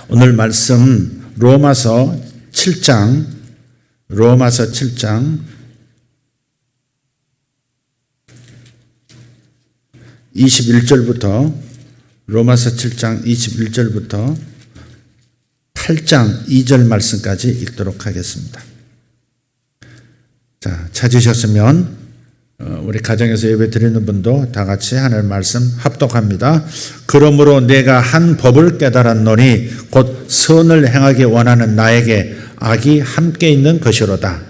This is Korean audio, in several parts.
오늘 말씀 로마서 7장 21절부터 로마서 7장 21절부터 8장 2절 말씀까지 읽도록 하겠습니다. 자, 찾으셨으면 우리 가정에서 예배 드리는 분도 다 같이 하늘 말씀 합독합니다. 그러므로 내가 한 법을 깨달았노니 곧 선을 행하기 원하는 나에게 악이 함께 있는 것이로다.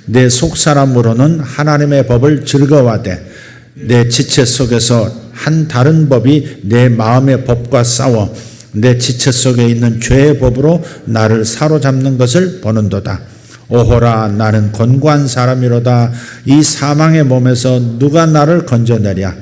내 속사람으로는 하나님의 법을 즐거워하되 내 지체 속에서 한 다른 법이 내 마음의 법과 싸워 내 지체 속에 있는 죄의 법으로 나를 사로잡는 것을 보는도다. 오호라, 나는 곤고한 사람이로다. 이 사망의 몸에서 누가 나를 건져내랴.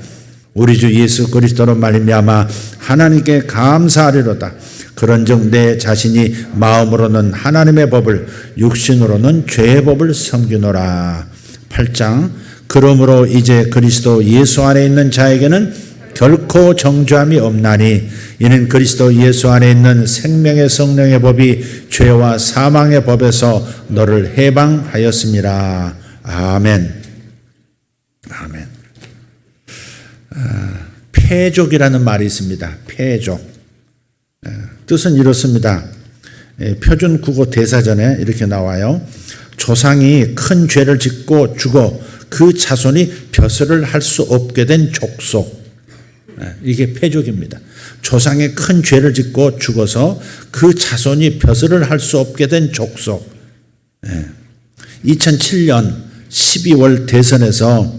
우리 주 예수 그리스도로 말미암아 하나님께 감사하리로다. 그런즉 내 자신이 마음으로는 하나님의 법을, 육신으로는 죄의 법을 섬기노라. 8장. 그러므로 이제 그리스도 예수 안에 있는 자에게는 결코 정죄함이 없나니 이는 그리스도 예수 안에 있는 생명의 성령의 법이 죄와 사망의 법에서 너를 해방하였음이라. 아멘. 아멘. 패족이라는 말이 있습니다. 패족. 뜻은 이렇습니다. 표준 국어 대사전에 이렇게 나와요. 조상이 큰 죄를 짓고 죽어 그 자손이 벼슬을 할 수 없게 된 족속. 이게 패족입니다. 조상의 큰 죄를 짓고 죽어서 그 자손이 벼슬을 할 수 없게 된 족속. 2007년 12월 대선에서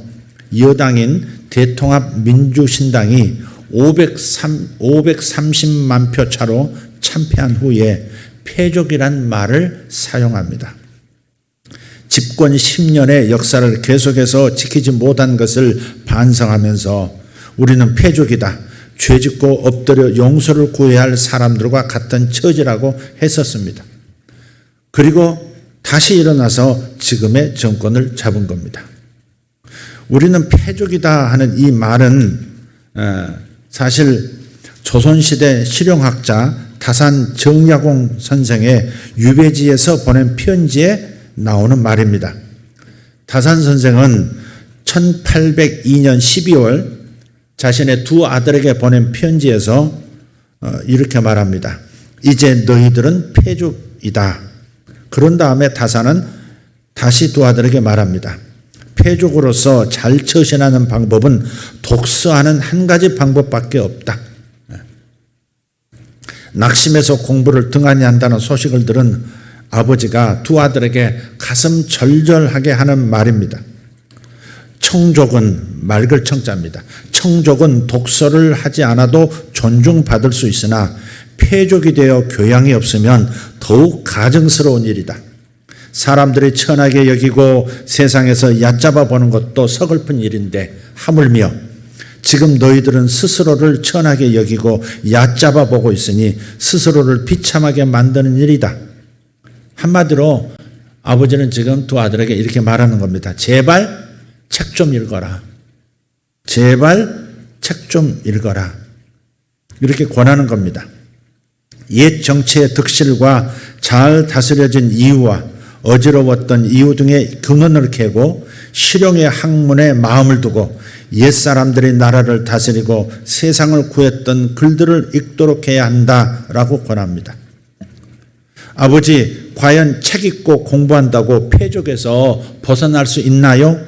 여당인 대통합민주신당이 530만 표 차로 참패한 후에 패족이란 말을 사용합니다. 집권 10년의 역사를 계속해서 지키지 못한 것을 반성하면서 우리는 패족이다. 죄짓고 엎드려 용서를 구해야 할 사람들과 같은 처지라고 했었습니다. 그리고 다시 일어나서 지금의 정권을 잡은 겁니다. 우리는 패족이다 하는 이 말은 사실 조선시대 실용학자 다산 정약용 선생의 유배지에서 보낸 편지에 나오는 말입니다. 다산 선생은 1802년 12월 자신의 두 아들에게 보낸 편지에서 이렇게 말합니다. 이제 너희들은 패족이다. 그런 다음에 다산은 다시 두 아들에게 말합니다. 패족으로서 잘 처신하는 방법은 독서하는 한 가지 방법밖에 없다. 낙심해서 공부를 등한히 한다는 소식을 들은 아버지가 두 아들에게 가슴 절절하게 하는 말입니다. 청족은 맑을 청자입니다. 청족은 독서를 하지 않아도 존중받을 수 있으나 패족이 되어 교양이 없으면 더욱 가증스러운 일이다. 사람들이 천하게 여기고 세상에서 얕잡아 보는 것도 서글픈 일인데 하물며 지금 너희들은 스스로를 천하게 여기고 얕잡아 보고 있으니 스스로를 비참하게 만드는 일이다. 한마디로 아버지는 지금 두 아들에게 이렇게 말하는 겁니다. 제발 책 좀 읽어라. 제발 책 좀 읽어라. 이렇게 권하는 겁니다. 옛 정치의 득실과 잘 다스려진 이유와 어지러웠던 이유 등의 근원을 캐고 실용의 학문에 마음을 두고 옛사람들이 나라를 다스리고 세상을 구했던 글들을 읽도록 해야 한다라고 권합니다. 아버지, 과연 책 읽고 공부한다고 패족에서 벗어날 수 있나요?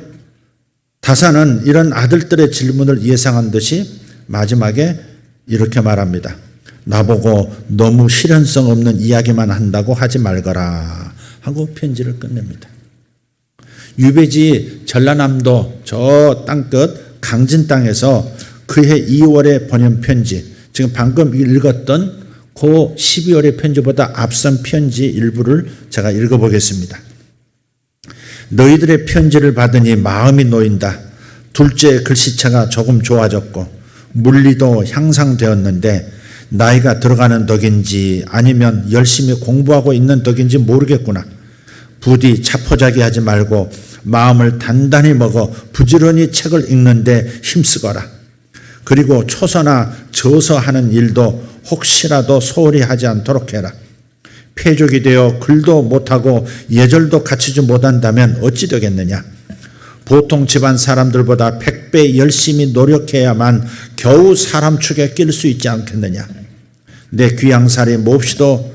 다산은 이런 아들들의 질문을 예상한 듯이 마지막에 이렇게 말합니다. 나보고 너무 실현성 없는 이야기만 한다고 하지 말거라 하고 편지를 끝냅니다. 유배지 전라남도 저 땅끝 강진 땅에서 그해 2월에 보낸 편지, 지금 방금 읽었던 그 12월의 편지보다 앞선 편지 일부를 제가 읽어보겠습니다. 너희들의 편지를 받으니 마음이 놓인다. 둘째 글씨체가 조금 좋아졌고 물리도 향상되었는데 나이가 들어가는 덕인지 아니면 열심히 공부하고 있는 덕인지 모르겠구나. 부디 자포자기하지 말고 마음을 단단히 먹어 부지런히 책을 읽는데 힘쓰거라. 그리고 초서나 저서하는 일도 혹시라도 소홀히 하지 않도록 해라. 패족이 되어 글도 못하고 예절도 갖추지 못한다면 어찌 되겠느냐. 보통 집안 사람들보다 100배 열심히 노력해야만 겨우 사람 축에 낄 수 있지 않겠느냐. 내 귀양살이 몹시도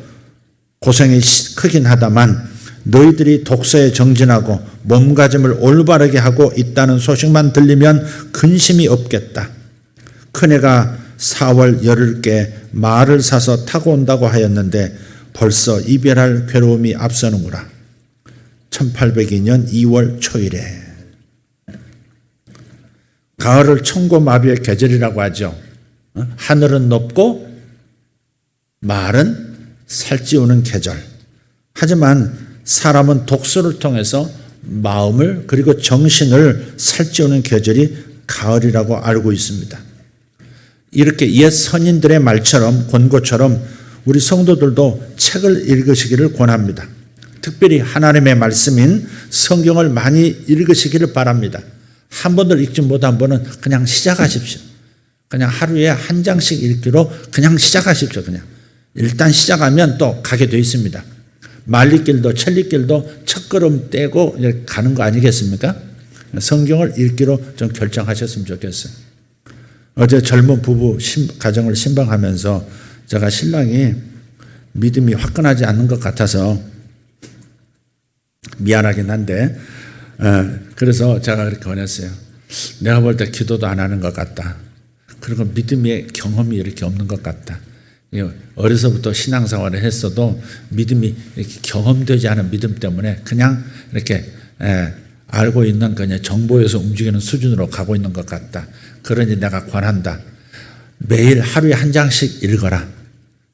고생이 크긴 하다만 너희들이 독서에 정진하고 몸가짐을 올바르게 하고 있다는 소식만 들리면 근심이 없겠다. 큰애가 4월 열흘께 말을 사서 타고 온다고 하였는데 벌써 이별할 괴로움이 앞서는구나. 1802년 2월 초일에. 가을을 천고마비의 계절이라고 하죠. 하늘은 높고 말은 살찌우는 계절. 하지만 사람은 독서를 통해서 마음을 그리고 정신을 살찌우는 계절이 가을이라고 알고 있습니다. 이렇게 옛 선인들의 말처럼 권고처럼 우리 성도들도 책을 읽으시기를 권합니다. 특별히 하나님의 말씀인 성경을 많이 읽으시기를 바랍니다. 한 번도 읽지 못한 분은 그냥 시작하십시오. 그냥 하루에 한 장씩 읽기로 그냥 시작하십시오. 그냥 일단 시작하면 또 가게 되어 있습니다. 말리길도 천리길도 첫걸음 떼고 가는 거 아니겠습니까? 성경을 읽기로 좀 결정하셨으면 좋겠어요. 어제 젊은 부부 가정을 신방하면서 제가 신랑이 믿음이 화끈하지 않는 것 같아서 미안하긴 한데 그래서 제가 그렇게 권했어요. 내가 볼 때 기도도 안 하는 것 같다. 그리고 믿음의 경험이 이렇게 없는 것 같다. 어려서부터 신앙생활을 했어도 믿음이 이렇게 경험되지 않은 믿음 때문에 그냥 이렇게 알고 있는 그냥 정보에서 움직이는 수준으로 가고 있는 것 같다. 그러니 내가 권한다. 매일 하루에 한 장씩 읽어라.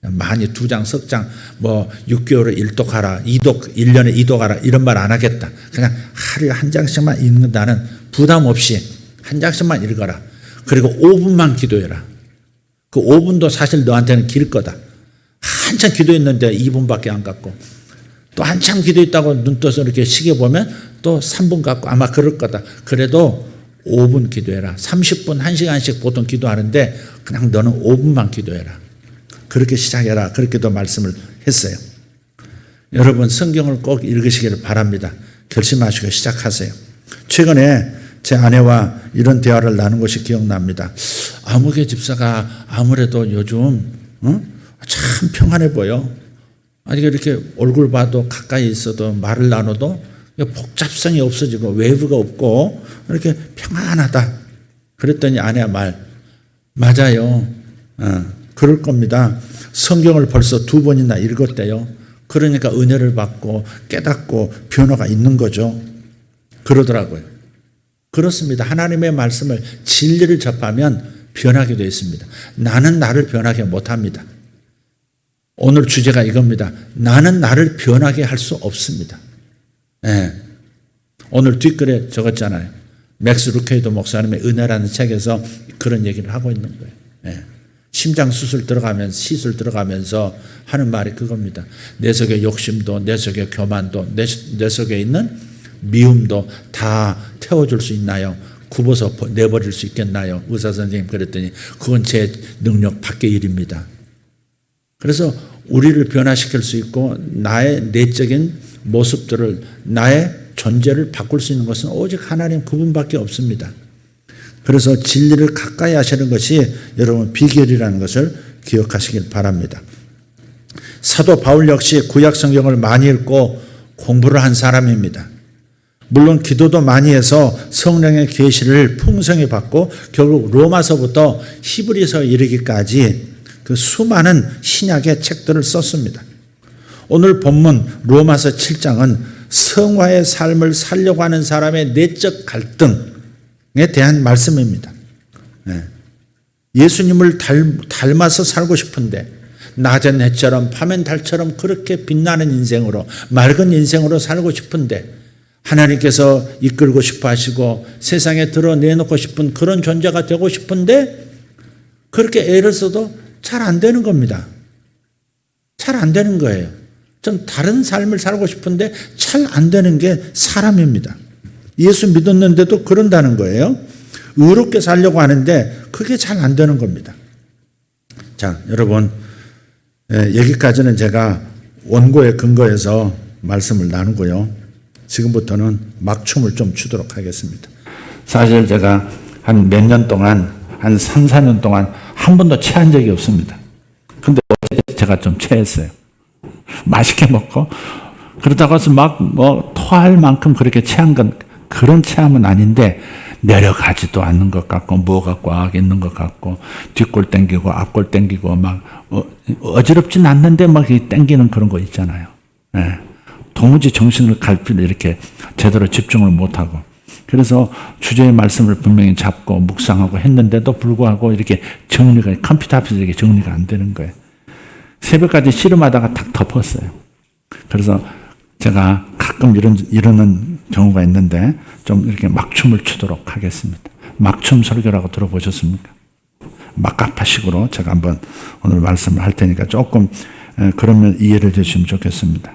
많이 2장, 석 장, 6개월에 1독하라, 2독, 1년에 2독하라 이런 말 안 하겠다. 그냥 하루에 한 장씩만 읽는다는 부담 없이 한 장씩만 읽어라. 그리고 5분만 기도해라. 그 5분도 사실 너한테는 길 거다. 한참 기도했는데 2분밖에 안 갔고 또 한참 기도했다고 눈 떠서 이렇게 시계 보면 또 3분 갔고 아마 그럴 거다. 그래도 5분 기도해라. 30분, 1시간씩 보통 기도하는데 그냥 너는 5분만 기도해라. 그렇게 시작해라. 그렇게도 말씀을 했어요. 여러분 성경을 꼭 읽으시기를 바랍니다. 결심하시고 시작하세요. 최근에 제 아내와 이런 대화를 나눈 것이 기억납니다. 아무개 집사가 아무래도 요즘 참 평안해 보여. 아니 이렇게 얼굴 봐도 가까이 있어도 말을 나눠도 복잡성이 없어지고 외부가 없고 이렇게 평안하다. 그랬더니 아내가 맞아요. 그럴 겁니다. 성경을 벌써 2번이나 읽었대요. 그러니까 은혜를 받고 깨닫고 변화가 있는 거죠. 그러더라고요. 그렇습니다. 하나님의 말씀을 진리를 접하면 변하게 되어 있습니다. 나는 나를 변하게 못합니다. 오늘 주제가 이겁니다. 나는 나를 변하게 할 수 없습니다. 오늘 뒷글에 적었잖아요. 맥스 루케이도 목사님의 은혜라는 책에서 그런 얘기를 하고 있는 거예요. 심장 시술 들어가면서 하는 말이 그겁니다. 내 속의 욕심도 내 속의 교만도 내 속에 있는 미움도 다 태워줄 수 있나요? 굽어서 내버릴 수 있겠나요? 의사 선생님 그랬더니 그건 제 능력 밖의 일입니다. 그래서 우리를 변화시킬 수 있고 나의 내적인 모습들을 나의 존재를 바꿀 수 있는 것은 오직 하나님 그분밖에 없습니다. 그래서 진리를 가까이 하시는 것이 여러분 비결이라는 것을 기억하시길 바랍니다. 사도 바울 역시 구약 성경을 많이 읽고 공부를 한 사람입니다. 물론 기도도 많이 해서 성령의 계시를 풍성히 받고 결국 로마서부터 히브리서 이르기까지 그 수많은 신약의 책들을 썼습니다. 오늘 본문 로마서 7장은 성화의 삶을 살려고 하는 사람의 내적 갈등에 대한 말씀입니다. 예수님을 닮아서 살고 싶은데 낮엔 해처럼 밤엔 달처럼 그렇게 빛나는 인생으로 맑은 인생으로 살고 싶은데 하나님께서 이끌고 싶어 하시고 세상에 드러내놓고 싶은 그런 존재가 되고 싶은데 그렇게 애를 써도 잘 안 되는 겁니다. 잘 안 되는 거예요. 좀 다른 삶을 살고 싶은데 잘 안 되는 게 사람입니다. 예수 믿었는데도 그런다는 거예요. 의롭게 살려고 하는데 그게 잘 안 되는 겁니다. 자, 여러분 여기까지는 제가 원고에 근거해서 말씀을 나누고요. 지금부터는 막춤을 좀 추도록 하겠습니다. 사실 제가 한 몇 년 동안, 한 3, 4년 동안 한 번도 체한 적이 없습니다. 근데 어제 제가 좀 체했어요. 맛있게 먹고, 그러다가 토할 만큼 그렇게 체한 건 그런 체함은 아닌데, 내려가지도 않는 것 같고, 뭐가 꽉 있는 것 같고, 뒷골 땡기고, 앞골 땡기고, 어지럽진 않는데 땡기는 그런 거 있잖아요. 네. 도무지 정신을 갈피를 이렇게 제대로 집중을 못하고. 그래서 주제의 말씀을 분명히 잡고 묵상하고 했는데도 불구하고 이렇게 정리가, 컴퓨터 앞에서 이렇게 정리가 안 되는 거예요. 새벽까지 씨름하다가 탁 덮었어요. 그래서 제가 가끔 이러는 경우가 있는데 좀 이렇게 막춤을 추도록 하겠습니다. 막춤 설교라고 들어보셨습니까? 막가파식으로 제가 한번 오늘 말씀을 할 테니까 조금 그러면 이해를 주시면 좋겠습니다.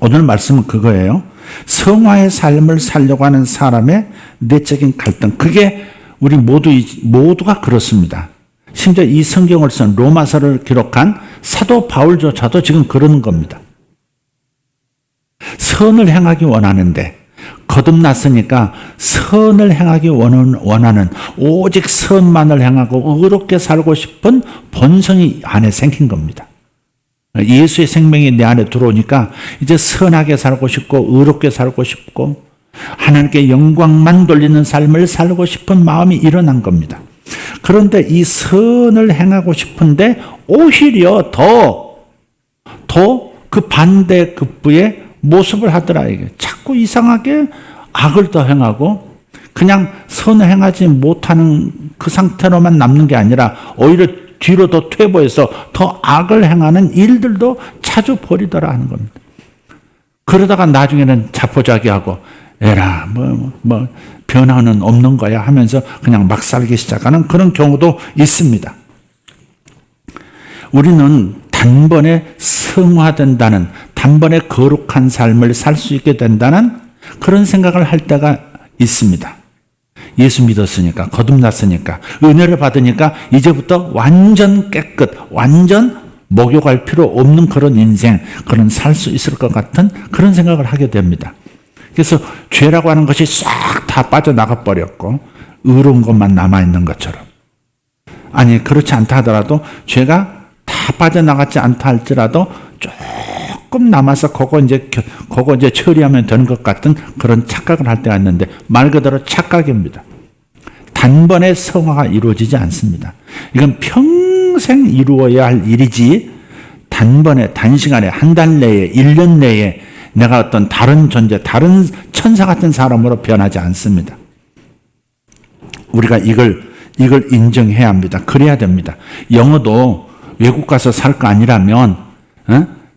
오늘 말씀은 그거예요. 성화의 삶을 살려고 하는 사람의 내적인 갈등. 그게 우리 모두가 그렇습니다. 심지어 이 성경을 쓴 로마서를 기록한 사도 바울조차도 지금 그러는 겁니다. 선을 행하기 원하는데 거듭났으니까 선을 행하기 원하는 오직 선만을 행하고 의롭게 살고 싶은 본성이 안에 생긴 겁니다. 예수의 생명이 내 안에 들어오니까 이제 선하게 살고 싶고 의롭게 살고 싶고 하나님께 영광만 돌리는 삶을 살고 싶은 마음이 일어난 겁니다. 그런데 이 선을 행하고 싶은데 오히려 더 그 반대 급부의 모습을 하더라. 이게 자꾸 이상하게 악을 더 행하고 그냥 선을 행하지 못하는 그 상태로만 남는 게 아니라 오히려 뒤로 더 퇴보해서 더 악을 행하는 일들도 자주 벌이더라 하는 겁니다. 그러다가 나중에는 자포자기하고 에라 변화는 없는 거야 하면서 그냥 막 살기 시작하는 그런 경우도 있습니다. 우리는 단번에 성화된다는, 단번에 거룩한 삶을 살 수 있게 된다는 그런 생각을 할 때가 있습니다. 예수 믿었으니까, 거듭났으니까, 은혜를 받으니까 이제부터 완전 깨끗, 완전 목욕할 필요 없는 그런 인생, 그런 살 수 있을 것 같은 그런 생각을 하게 됩니다. 그래서 죄라고 하는 것이 싹 다 빠져나가 버렸고 의로운 것만 남아있는 것처럼. 아니 그렇지 않다 하더라도 죄가 다 빠져나갔지 않다 할지라도 조금 남아서 그거 이제 처리하면 되는 것 같은 그런 착각을 할 때가 있는데 말 그대로 착각입니다. 단번에 성화가 이루어지지 않습니다. 이건 평생 이루어야 할 일이지 단번에, 단시간에, 한 달 내에, 1년 내에 내가 어떤 다른 존재, 다른 천사 같은 사람으로 변하지 않습니다. 우리가 이걸 인정해야 합니다. 그래야 됩니다. 영어도 외국 가서 살 거 아니라면,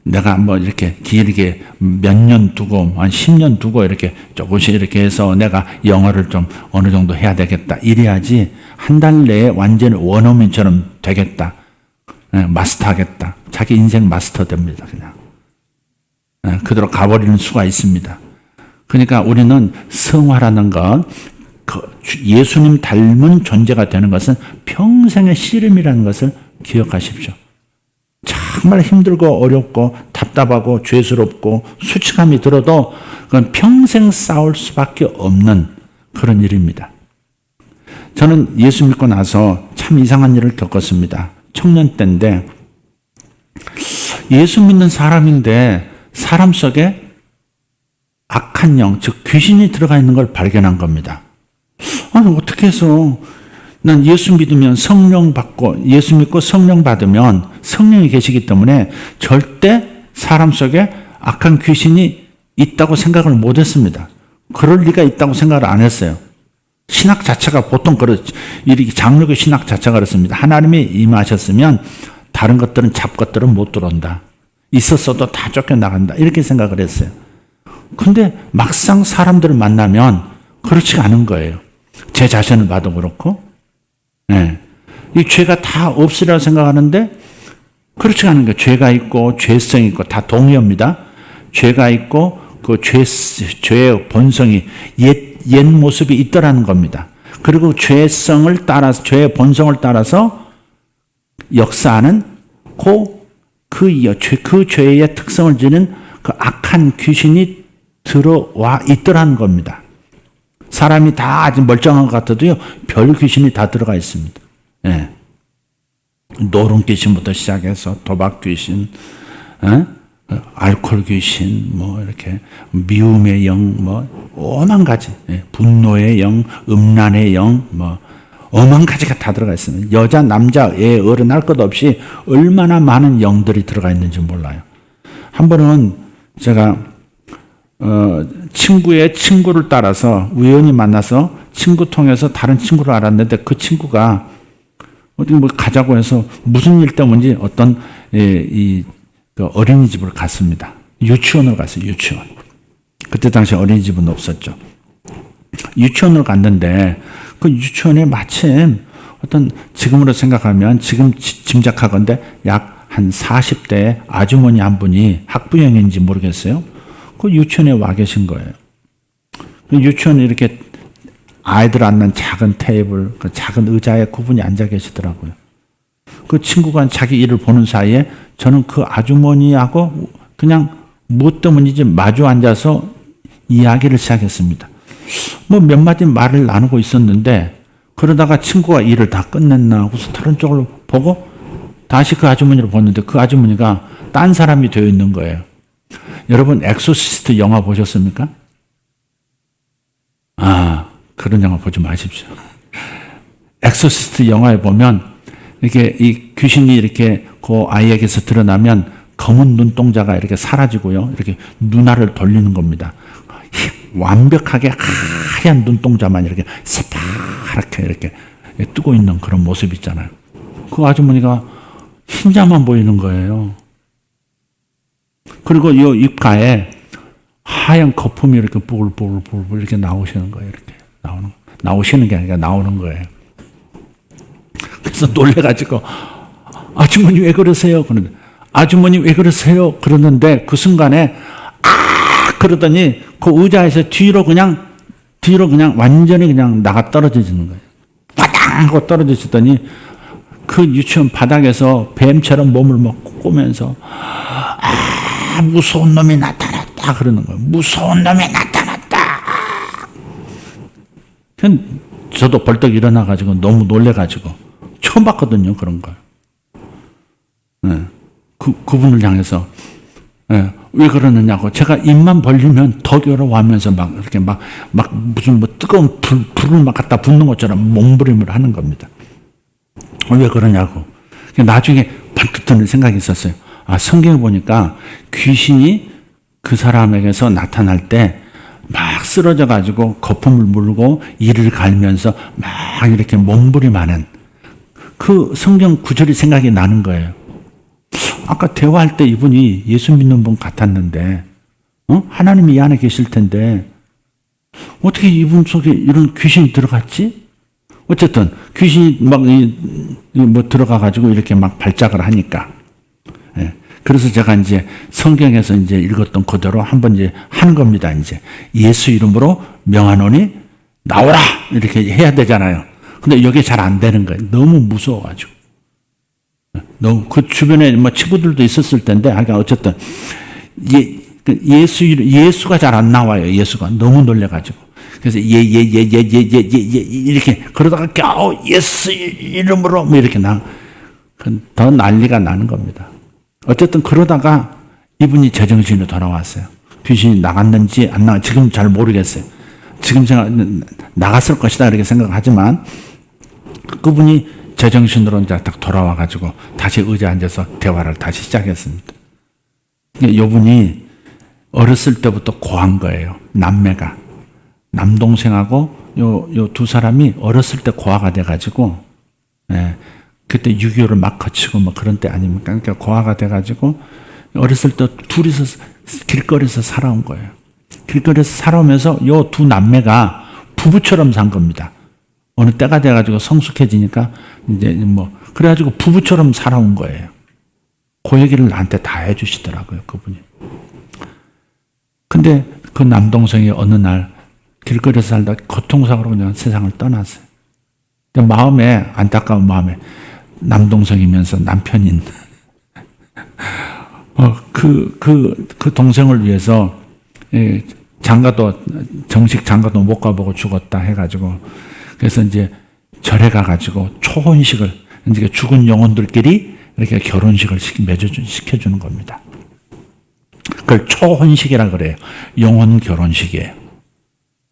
내가 이렇게 길게 몇 년 두고, 한 10년 두고 이렇게 조금씩 이렇게 해서 내가 영어를 좀 어느 정도 해야 되겠다. 이래야지 한 달 내에 완전히 원어민처럼 되겠다. 마스터 하겠다. 자기 인생 마스터 됩니다. 그냥. 그대로 가버리는 수가 있습니다. 그러니까 우리는 성화라는 건 예수님 닮은 존재가 되는 것은 평생의 씨름이라는 것을 기억하십시오. 정말 힘들고 어렵고 답답하고 죄스럽고 수치감이 들어도 그건 평생 싸울 수밖에 없는 그런 일입니다. 저는 예수 믿고 나서 참 이상한 일을 겪었습니다. 청년 때인데 예수 믿는 사람인데 사람 속에 악한 영, 즉 귀신이 들어가 있는 걸 발견한 겁니다. 아니 어떻게 해서 난 예수 믿으면 성령 받고 예수 믿고 성령 받으면 성령이 계시기 때문에 절대 사람 속에 악한 귀신이 있다고 생각을 못했습니다. 그럴 리가 있다고 생각을 안 했어요. 신학 자체가 보통 이렇게 장르의 신학 자체가 그렇습니다. 하나님이 임하셨으면 다른 것들은 잡것들은 못 들어온다. 있었어도 다 쫓겨나간다. 이렇게 생각을 했어요. 근데 막상 사람들을 만나면 그렇지가 않은 거예요. 제 자신을 봐도 그렇고, 이 죄가 다 없으리라 생각하는데 그렇지가 않은 거예요. 죄가 있고 죄성이 있고 다 동의합니다. 죄가 있고 그 죄의 본성이 옛 모습이 있더라는 겁니다. 그리고 죄의 본성을 따라서 역사하는 그 그 죄의 특성을 지닌 그 악한 귀신이 들어와 있더라는 겁니다. 사람이 다 아주 멀쩡한 것 같아도요, 별 귀신이 다 들어가 있습니다. 예. 노름 귀신부터 시작해서 도박 귀신, 알코올 귀신, 뭐 이렇게 미움의 영, 뭐 오만 가지, 분노의 영, 음란의 영, 뭐 오만 가지가 다 들어가 있습니다. 여자, 남자, 애, 어른 할 것 없이 얼마나 많은 영들이 들어가 있는지 몰라요. 한 번은 제가 친구의 친구를 따라서 우연히 만나서 친구 통해서 다른 친구를 알았는데 그 친구가 어디 뭐 가자고 해서 무슨 일 때문인지 어떤 그 어린이집을 갔습니다. 유치원을 갔어요. 유치원. 그때 당시 어린이집은 없었죠. 유치원을 갔는데 그 유치원에 마침 어떤 지금으로 생각하면 지금 짐작하건대 약 한 40대 아주머니 한 분이 학부형인지 모르겠어요. 그 유치원에 와 계신 거예요. 유치원에 이렇게 아이들 앉는 작은 테이블, 그 작은 의자에 그분이 앉아 계시더라고요. 그 친구가 자기 일을 보는 사이에 저는 그 아주머니하고 그냥 무엇 때문인지 마주 앉아서 이야기를 시작했습니다. 뭐 몇 마디 말을 나누고 있었는데 그러다가 친구가 일을 다 끝냈나 하고서 다른 쪽을 보고 다시 그 아주머니를 보는데 그 아주머니가 딴 사람이 되어 있는 거예요. 여러분 엑소시스트 영화 보셨습니까? 그런 영화 보지 마십시오. 엑소시스트 영화에 보면 이렇게 이 귀신이 이렇게 그 아이에게서 드러나면 검은 눈동자가 이렇게 사라지고요. 이렇게 눈알을 돌리는 겁니다. 완벽하게 하얀 눈동자만 이렇게 새파랗게 이렇게 뜨고 있는 그런 모습 있잖아요. 그 아주머니가 흰자만 보이는 거예요. 그리고 이 입가에 하얀 거품이 이렇게 뽀글뽀글 이렇게 나오시는 거예요. 이렇게 나오시는 게 아니라 나오는 거예요. 그래서 놀래가지고 아주머니 왜 그러세요? 그러는데 아주머니 왜 그러세요? 그러는데 그 순간에 그러더니 그 의자에서 뒤로 그냥 완전히 그냥 나가 떨어지는 거예요. 바당 하고 떨어지시더니 그 유치원 바닥에서 뱀처럼 몸을 막 꼬면서 무서운 놈이 나타났다 그러는 거예요. 무서운 놈이 나타났다. 저도 벌떡 일어나가지고 너무 놀래가지고 처음 봤거든요. 그런 걸. 그분을 향해서 왜 그러느냐고 제가 입만 벌리면 더 괴로워하면서 막 이렇게 막 무슨 뭐 뜨거운 불을 막 갖다 붓는 것처럼 몸부림을 하는 겁니다. 왜 그러냐고. 나중에 번뜩 드는 생각이 있었어요. 성경에 보니까 귀신이 그 사람에게서 나타날 때 막 쓰러져 가지고 거품을 물고 이를 갈면서 막 이렇게 몸부림하는 그 성경 구절이 생각이 나는 거예요. 아까 대화할 때 이분이 예수 믿는 분 같았는데, 하나님이 이 안에 계실 텐데, 어떻게 이분 속에 이런 귀신이 들어갔지? 어쨌든, 귀신이 막, 들어가가지고 이렇게 막 발작을 하니까. 예. 그래서 제가 이제 성경에서 이제 읽었던 그대로 한번 이제 한 겁니다, 이제. 예수 이름으로 명하노니 나오라! 이렇게 해야 되잖아요. 근데 이게 잘 안 되는 거예요. 너무 무서워가지고. 너무 그 주변에 뭐 친구들도 있었을 텐데, 어쨌든 예수가 잘 안 나와요. 예수가 너무 놀래가지고. 그래서 이렇게 그러다가 겨우 예수 이름으로 뭐 이렇게 더 난리가 나는 겁니다. 어쨌든 그러다가 이분이 제정신으로 돌아왔어요. 귀신이 나갔는지 안 나갔는지 지금 잘 모르겠어요. 지금 나갔을 것이다 이렇게 생각하지만 그분이 제정신으로 이제 딱 돌아와가지고 다시 의자에 앉아서 대화를 다시 시작했습니다. 이분이 어렸을 때부터 고한 거예요. 남매가. 남동생하고 요 두 사람이 어렸을 때 고아가 돼가지고, 그때 6.25를 막 거치고 뭐 그런 때 아닙니까? 그러니까 고아가 돼가지고 어렸을 때 둘이서 길거리에서 살아온 거예요. 길거리에서 살아오면서 요 두 남매가 부부처럼 산 겁니다. 어느 때가 돼가지고 성숙해지니까 이제 뭐 그래가지고 부부처럼 살아온 거예요. 그 얘기를 나한테 다 해주시더라고요, 그분이. 근데 그 남동생이 어느 날 길거리에서 살다 교통사고로 그냥 세상을 떠났어요. 마음에 안타까운 마음에 남동생이면서 남편인 그 동생을 위해서 정식 장가도 못 가보고 죽었다 해가지고, 그래서 이제 절에 가가지고 초혼식을, 이제 죽은 영혼들끼리 이렇게 결혼식을 시켜주는 겁니다. 그걸 초혼식이라 그래요. 영혼 결혼식이에요.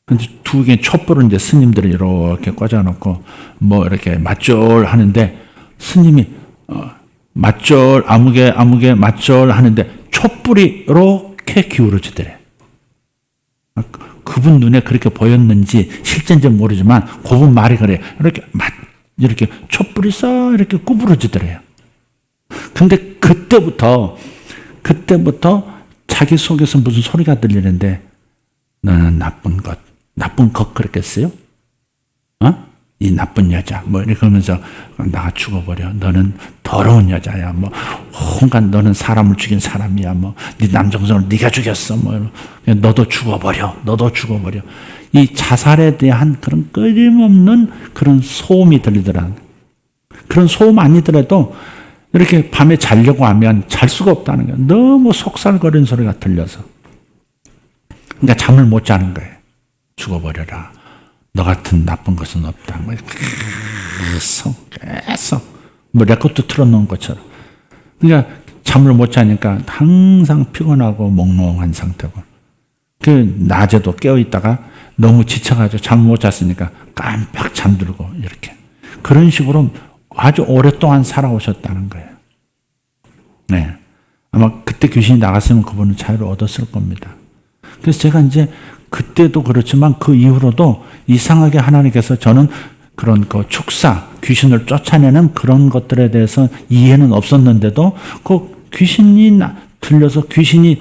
근데 두 개의 촛불을 이제 스님들이 이렇게 꽂아놓고 뭐 이렇게 맞절 하는데, 스님이 맞절 아무개 맞절 하는데 촛불이 이렇게 기울어지더래. 그분 눈에 그렇게 보였는지 실제인지 모르지만 그분 말이 그래요. 이렇게 촛불이 싹 이렇게 구부러지더래요. 근데 그때부터 자기 속에서 무슨 소리가 들리는데, 너는 나쁜 것 그랬겠어요? 이 나쁜 여자, 뭐, 이렇게 하면서, 나 죽어버려. 너는 더러운 여자야. 뭐, 온갖 너는 사람을 죽인 사람이야. 뭐, 네 남정성을 네가 죽였어. 뭐, 너도 죽어버려. 이 자살에 대한 그런 끊임없는 그런 소음이 들리더라. 그런 소음 아니더라도 이렇게 밤에 자려고 하면 잘 수가 없다는 거야. 너무 속살거리는 소리가 들려서. 그러니까 잠을 못 자는 거예요. 죽어버려라. 너 같은 나쁜 것은 없다. 뭐 계속 뭐 레코드 틀어놓은 것처럼. 그러니까 잠을 못 자니까 항상 피곤하고 몽롱한 상태고. 그 낮에도 깨어 있다가 너무 지쳐가지고 잠을 못 잤으니까 깜빡 잠들고 이렇게. 그런 식으로 아주 오랫동안 살아오셨다는 거예요. 네. 아마 그때 귀신이 나갔으면 그분은 자유를 얻었을 겁니다. 그래서 제가 이제 그때도 그렇지만 그 이후로도 이상하게 하나님께서 저는 그런 그 축사, 귀신을 쫓아내는 그런 것들에 대해서 이해는 없었는데도 그 귀신이 들려서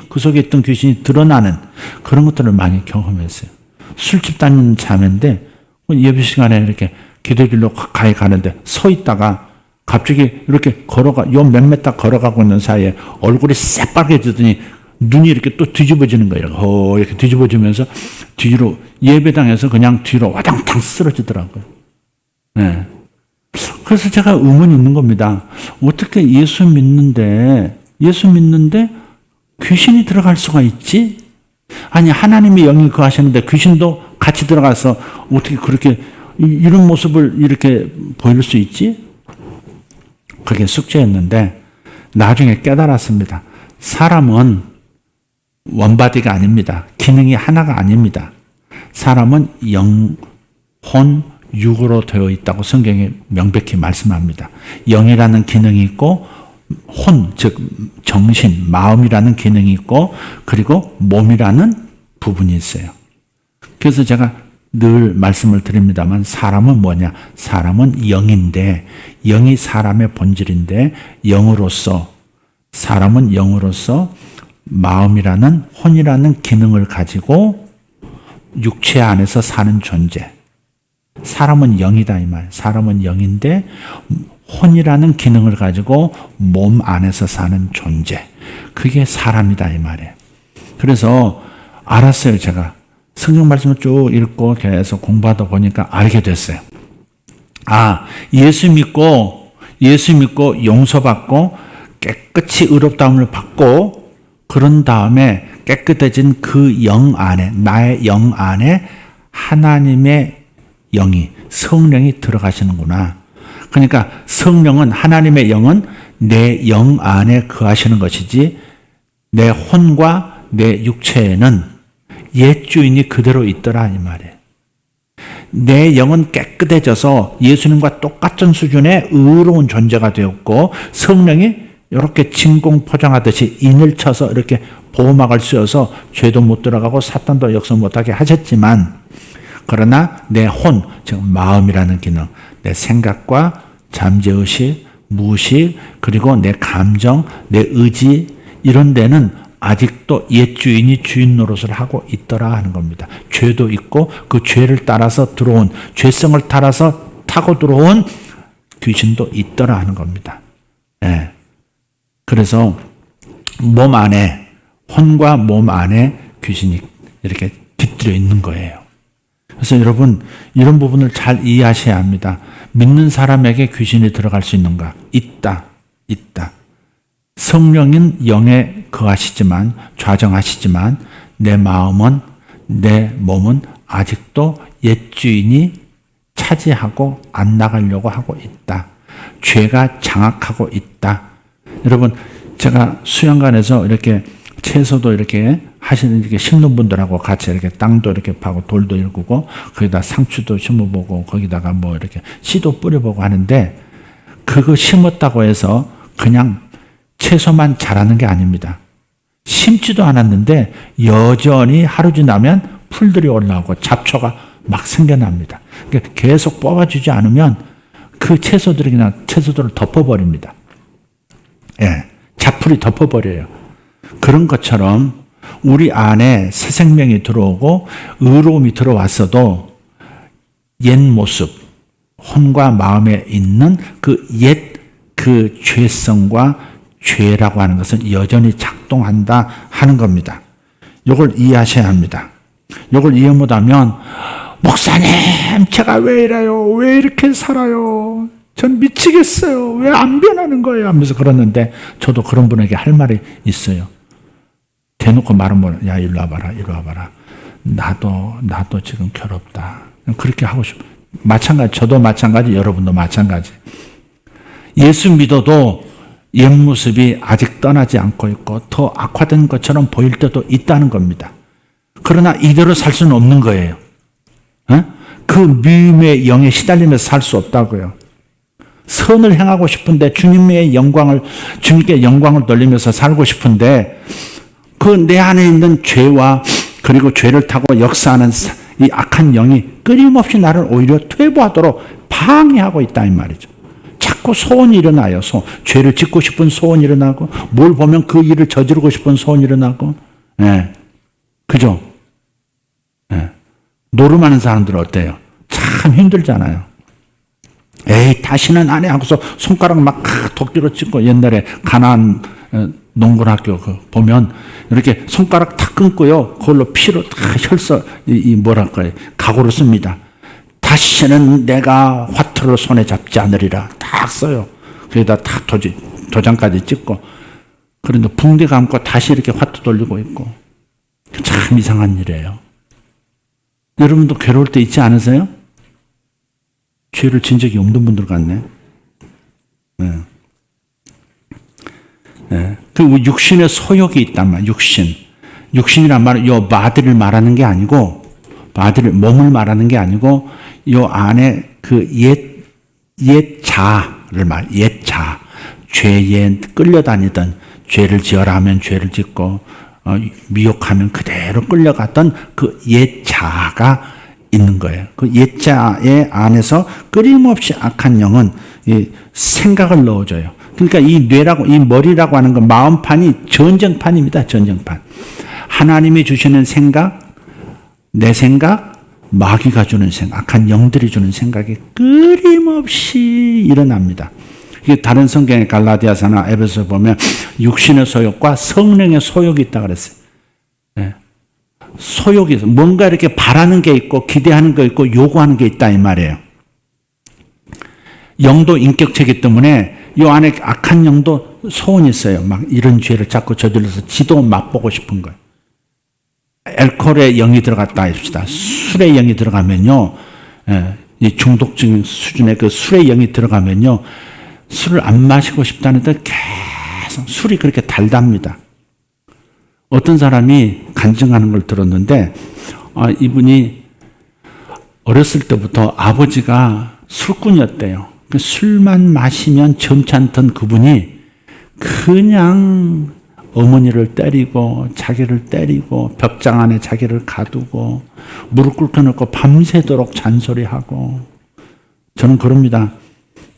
그 속에 있던 귀신이 드러나는 그런 것들을 많이 경험했어요. 술집 다니는 자매인데 예배 시간에 이렇게 기도길로 가까이 가는데 서 있다가 갑자기 이렇게 요 몇 메타 걸어가고 있는 사이에 얼굴이 새빨개지더니 눈이 이렇게 또 뒤집어지는 거예요. 이렇게 뒤집어지면서 뒤로 예배당에서 그냥 뒤로 와당탕 쓰러지더라고요. 네. 그래서 제가 의문이 있는 겁니다. 어떻게 예수 믿는데 귀신이 들어갈 수가 있지? 아니 하나님의 영이 거하시는데 귀신도 같이 들어가서 어떻게 그렇게 이런 모습을 이렇게 보일 수 있지? 그게 숙제였는데 나중에 깨달았습니다. 사람은 원바디가 아닙니다. 기능이 하나가 아닙니다. 사람은 영, 혼, 육으로 되어 있다고 성경에 명백히 말씀합니다. 영이라는 기능이 있고 혼, 즉 정신, 마음이라는 기능이 있고 그리고 몸이라는 부분이 있어요. 그래서 제가 늘 말씀을 드립니다만 사람은 뭐냐? 사람은 영인데 영이 사람의 본질인데 사람은 영으로서 마음이라는 혼이라는 기능을 가지고 육체 안에서 사는 존재. 사람은 영이다 이 말. 사람은 영인데 혼이라는 기능을 가지고 몸 안에서 사는 존재. 그게 사람이다 이 말이에요. 그래서 알았어요 제가. 성경 말씀을 쭉 읽고 계속 공부하다 보니까 알게 됐어요. 예수 믿고 용서받고 깨끗이 의롭다함을 받고 그런 다음에 깨끗해진 그 영 안에, 나의 영 안에 하나님의 영이, 성령이 들어가시는구나. 그러니까 성령은, 하나님의 영은 내 영 안에 거하시는 것이지 내 혼과 내 육체에는 옛 주인이 그대로 있더라 이 말이에요. 내 영은 깨끗해져서 예수님과 똑같은 수준의 의로운 존재가 되었고 성령이 이렇게 진공 포장하듯이 인을 쳐서 이렇게 보호막을 씌워서 죄도 못 들어가고 사탄도 역사 못하게 하셨지만 그러나 내 혼, 즉 마음이라는 기능, 내 생각과 잠재의식, 무의식, 그리고 내 감정, 내 의지 이런 데는 아직도 옛 주인이 주인 노릇을 하고 있더라 하는 겁니다. 죄도 있고 그 죄를 따라서 들어온, 죄성을 따라서 타고 들어온 귀신도 있더라 하는 겁니다. 네. 그래서 몸 안에, 혼과 몸 안에 귀신이 이렇게 깃들여 있는 거예요. 그래서 여러분 이런 부분을 잘 이해하셔야 합니다. 믿는 사람에게 귀신이 들어갈 수 있는가? 있다. 성령인 영에 거하시지만, 좌정하시지만 내 마음은, 내 몸은 아직도 옛 주인이 차지하고 안 나가려고 하고 있다. 죄가 장악하고 있다. 여러분, 제가 수양관에서 이렇게 채소도 이렇게 하시는, 이렇게 심는 분들하고 같이 이렇게 땅도 이렇게 파고 돌도 일구고 거기다 상추도 심어보고 거기다가 뭐 이렇게 씨도 뿌려보고 하는데, 그거 심었다고 해서 그냥 채소만 자라는 게 아닙니다. 심지도 않았는데 여전히 하루 지나면 풀들이 올라오고 잡초가 막 생겨납니다. 그러니까 계속 뽑아주지 않으면 그 채소들이 그냥 채소들을 덮어버립니다. 예, 잡풀이 덮어버려요. 그런 것처럼 우리 안에 새 생명이 들어오고 의로움이 들어왔어도 옛 모습, 혼과 마음에 있는 그 죄성과 죄라고 하는 것은 여전히 작동한다 하는 겁니다. 이걸 이해하셔야 합니다. 이걸 이해 못하면, 목사님, 제가 왜 이래요? 왜 이렇게 살아요? 전 미치겠어요. 왜 안 변하는 거예요? 하면서 그러는데, 저도 그런 분에게 할 말이 있어요. 대놓고 말은 뭐, 야, 일로 와봐라, 이리 와봐라. 나도 지금 괴롭다. 그렇게 하고 싶어. 마찬가지, 저도 마찬가지, 여러분도 마찬가지. 예수 믿어도 옛 모습이 아직 떠나지 않고 있고 더 악화된 것처럼 보일 때도 있다는 겁니다. 그러나 이대로 살 수는 없는 거예요. 그 미움의 영에 시달리면서 살 수 없다고요. 선을 행하고 싶은데 주님께 영광을 돌리면서 살고 싶은데, 그 내 안에 있는 죄와 그리고 죄를 타고 역사하는 이 악한 영이 끊임없이 나를 오히려 퇴보하도록 방해하고 있다 이 말이죠. 자꾸 소원이 일어나요. 죄를 짓고 싶은 소원이 일어나고, 뭘 보면 그 일을 저지르고 싶은 소원이 일어나고. 예. 그죠? 예. 노름하는 사람들은 어때요? 참 힘들잖아요. 에이, 다시는 안 해 하고서 손가락 막 도끼로 찍고, 옛날에 가나안 농군학교 보면 이렇게 손가락 탁 끊고요. 그걸로 피로 다 각오를 씁니다. 다시는 내가 화투를 손에 잡지 않으리라. 딱 써요. 거기다 딱 도장까지 찍고. 그런데 붕대 감고 다시 이렇게 화투 돌리고 있고. 참 이상한 일이에요. 여러분도 괴로울 때 있지 않으세요? 죄를 진 적이 없는 분들 같네. 네. 네. 그리고 육신의 소욕이 있단 말이에요. 육신이란 말은 요 마디를 말하는 게 아니고, 몸을 말하는 게 아니고, 요 안에 그 옛 자, 죄에 끌려다니던, 죄를 지어라 하면 죄를 짓고, 미혹하면 그대로 끌려갔던 그 옛 자가 있는 거예요. 그 옛 자의 안에서 끊임없이 악한 영은 이 생각을 넣어줘요. 그러니까 이 뇌라고, 이 머리라고 하는 건 마음판이 전쟁판입니다. 전쟁판. 하나님이 주시는 생각, 내 생각, 마귀가 주는 생각, 악한 영들이 주는 생각이 끊임없이 일어납니다. 이게 다른 성경의 갈라디아서나 에베소서 보면 육신의 소욕과 성령의 소욕이 있다 그랬어요. 네. 소욕이 있어. 뭔가 이렇게 바라는 게 있고 기대하는 게 있고 요구하는 게 있다 이 말이에요. 영도 인격체이기 때문에 이 안에 악한 영도 소원이 있어요. 막 이런 죄를 자꾸 저질러서 지도 맛보고 싶은 거예요. 알코올의 영이 들어갔다 합시다. 술의 영이 들어가면요, 이 중독적인 수준의 그 술의 영이 들어가면요, 술을 안 마시고 싶다는데 계속 술이 그렇게 달답니다. 어떤 사람이 간증하는 걸 들었는데, 이분이 어렸을 때부터 아버지가 술꾼이었대요. 술만 마시면 점잖던 그분이 그냥 어머니를 때리고 자기를 때리고 벽장 안에 자기를 가두고 무릎 꿇혀놓고 밤새도록 잔소리하고. 저는 그럽니다.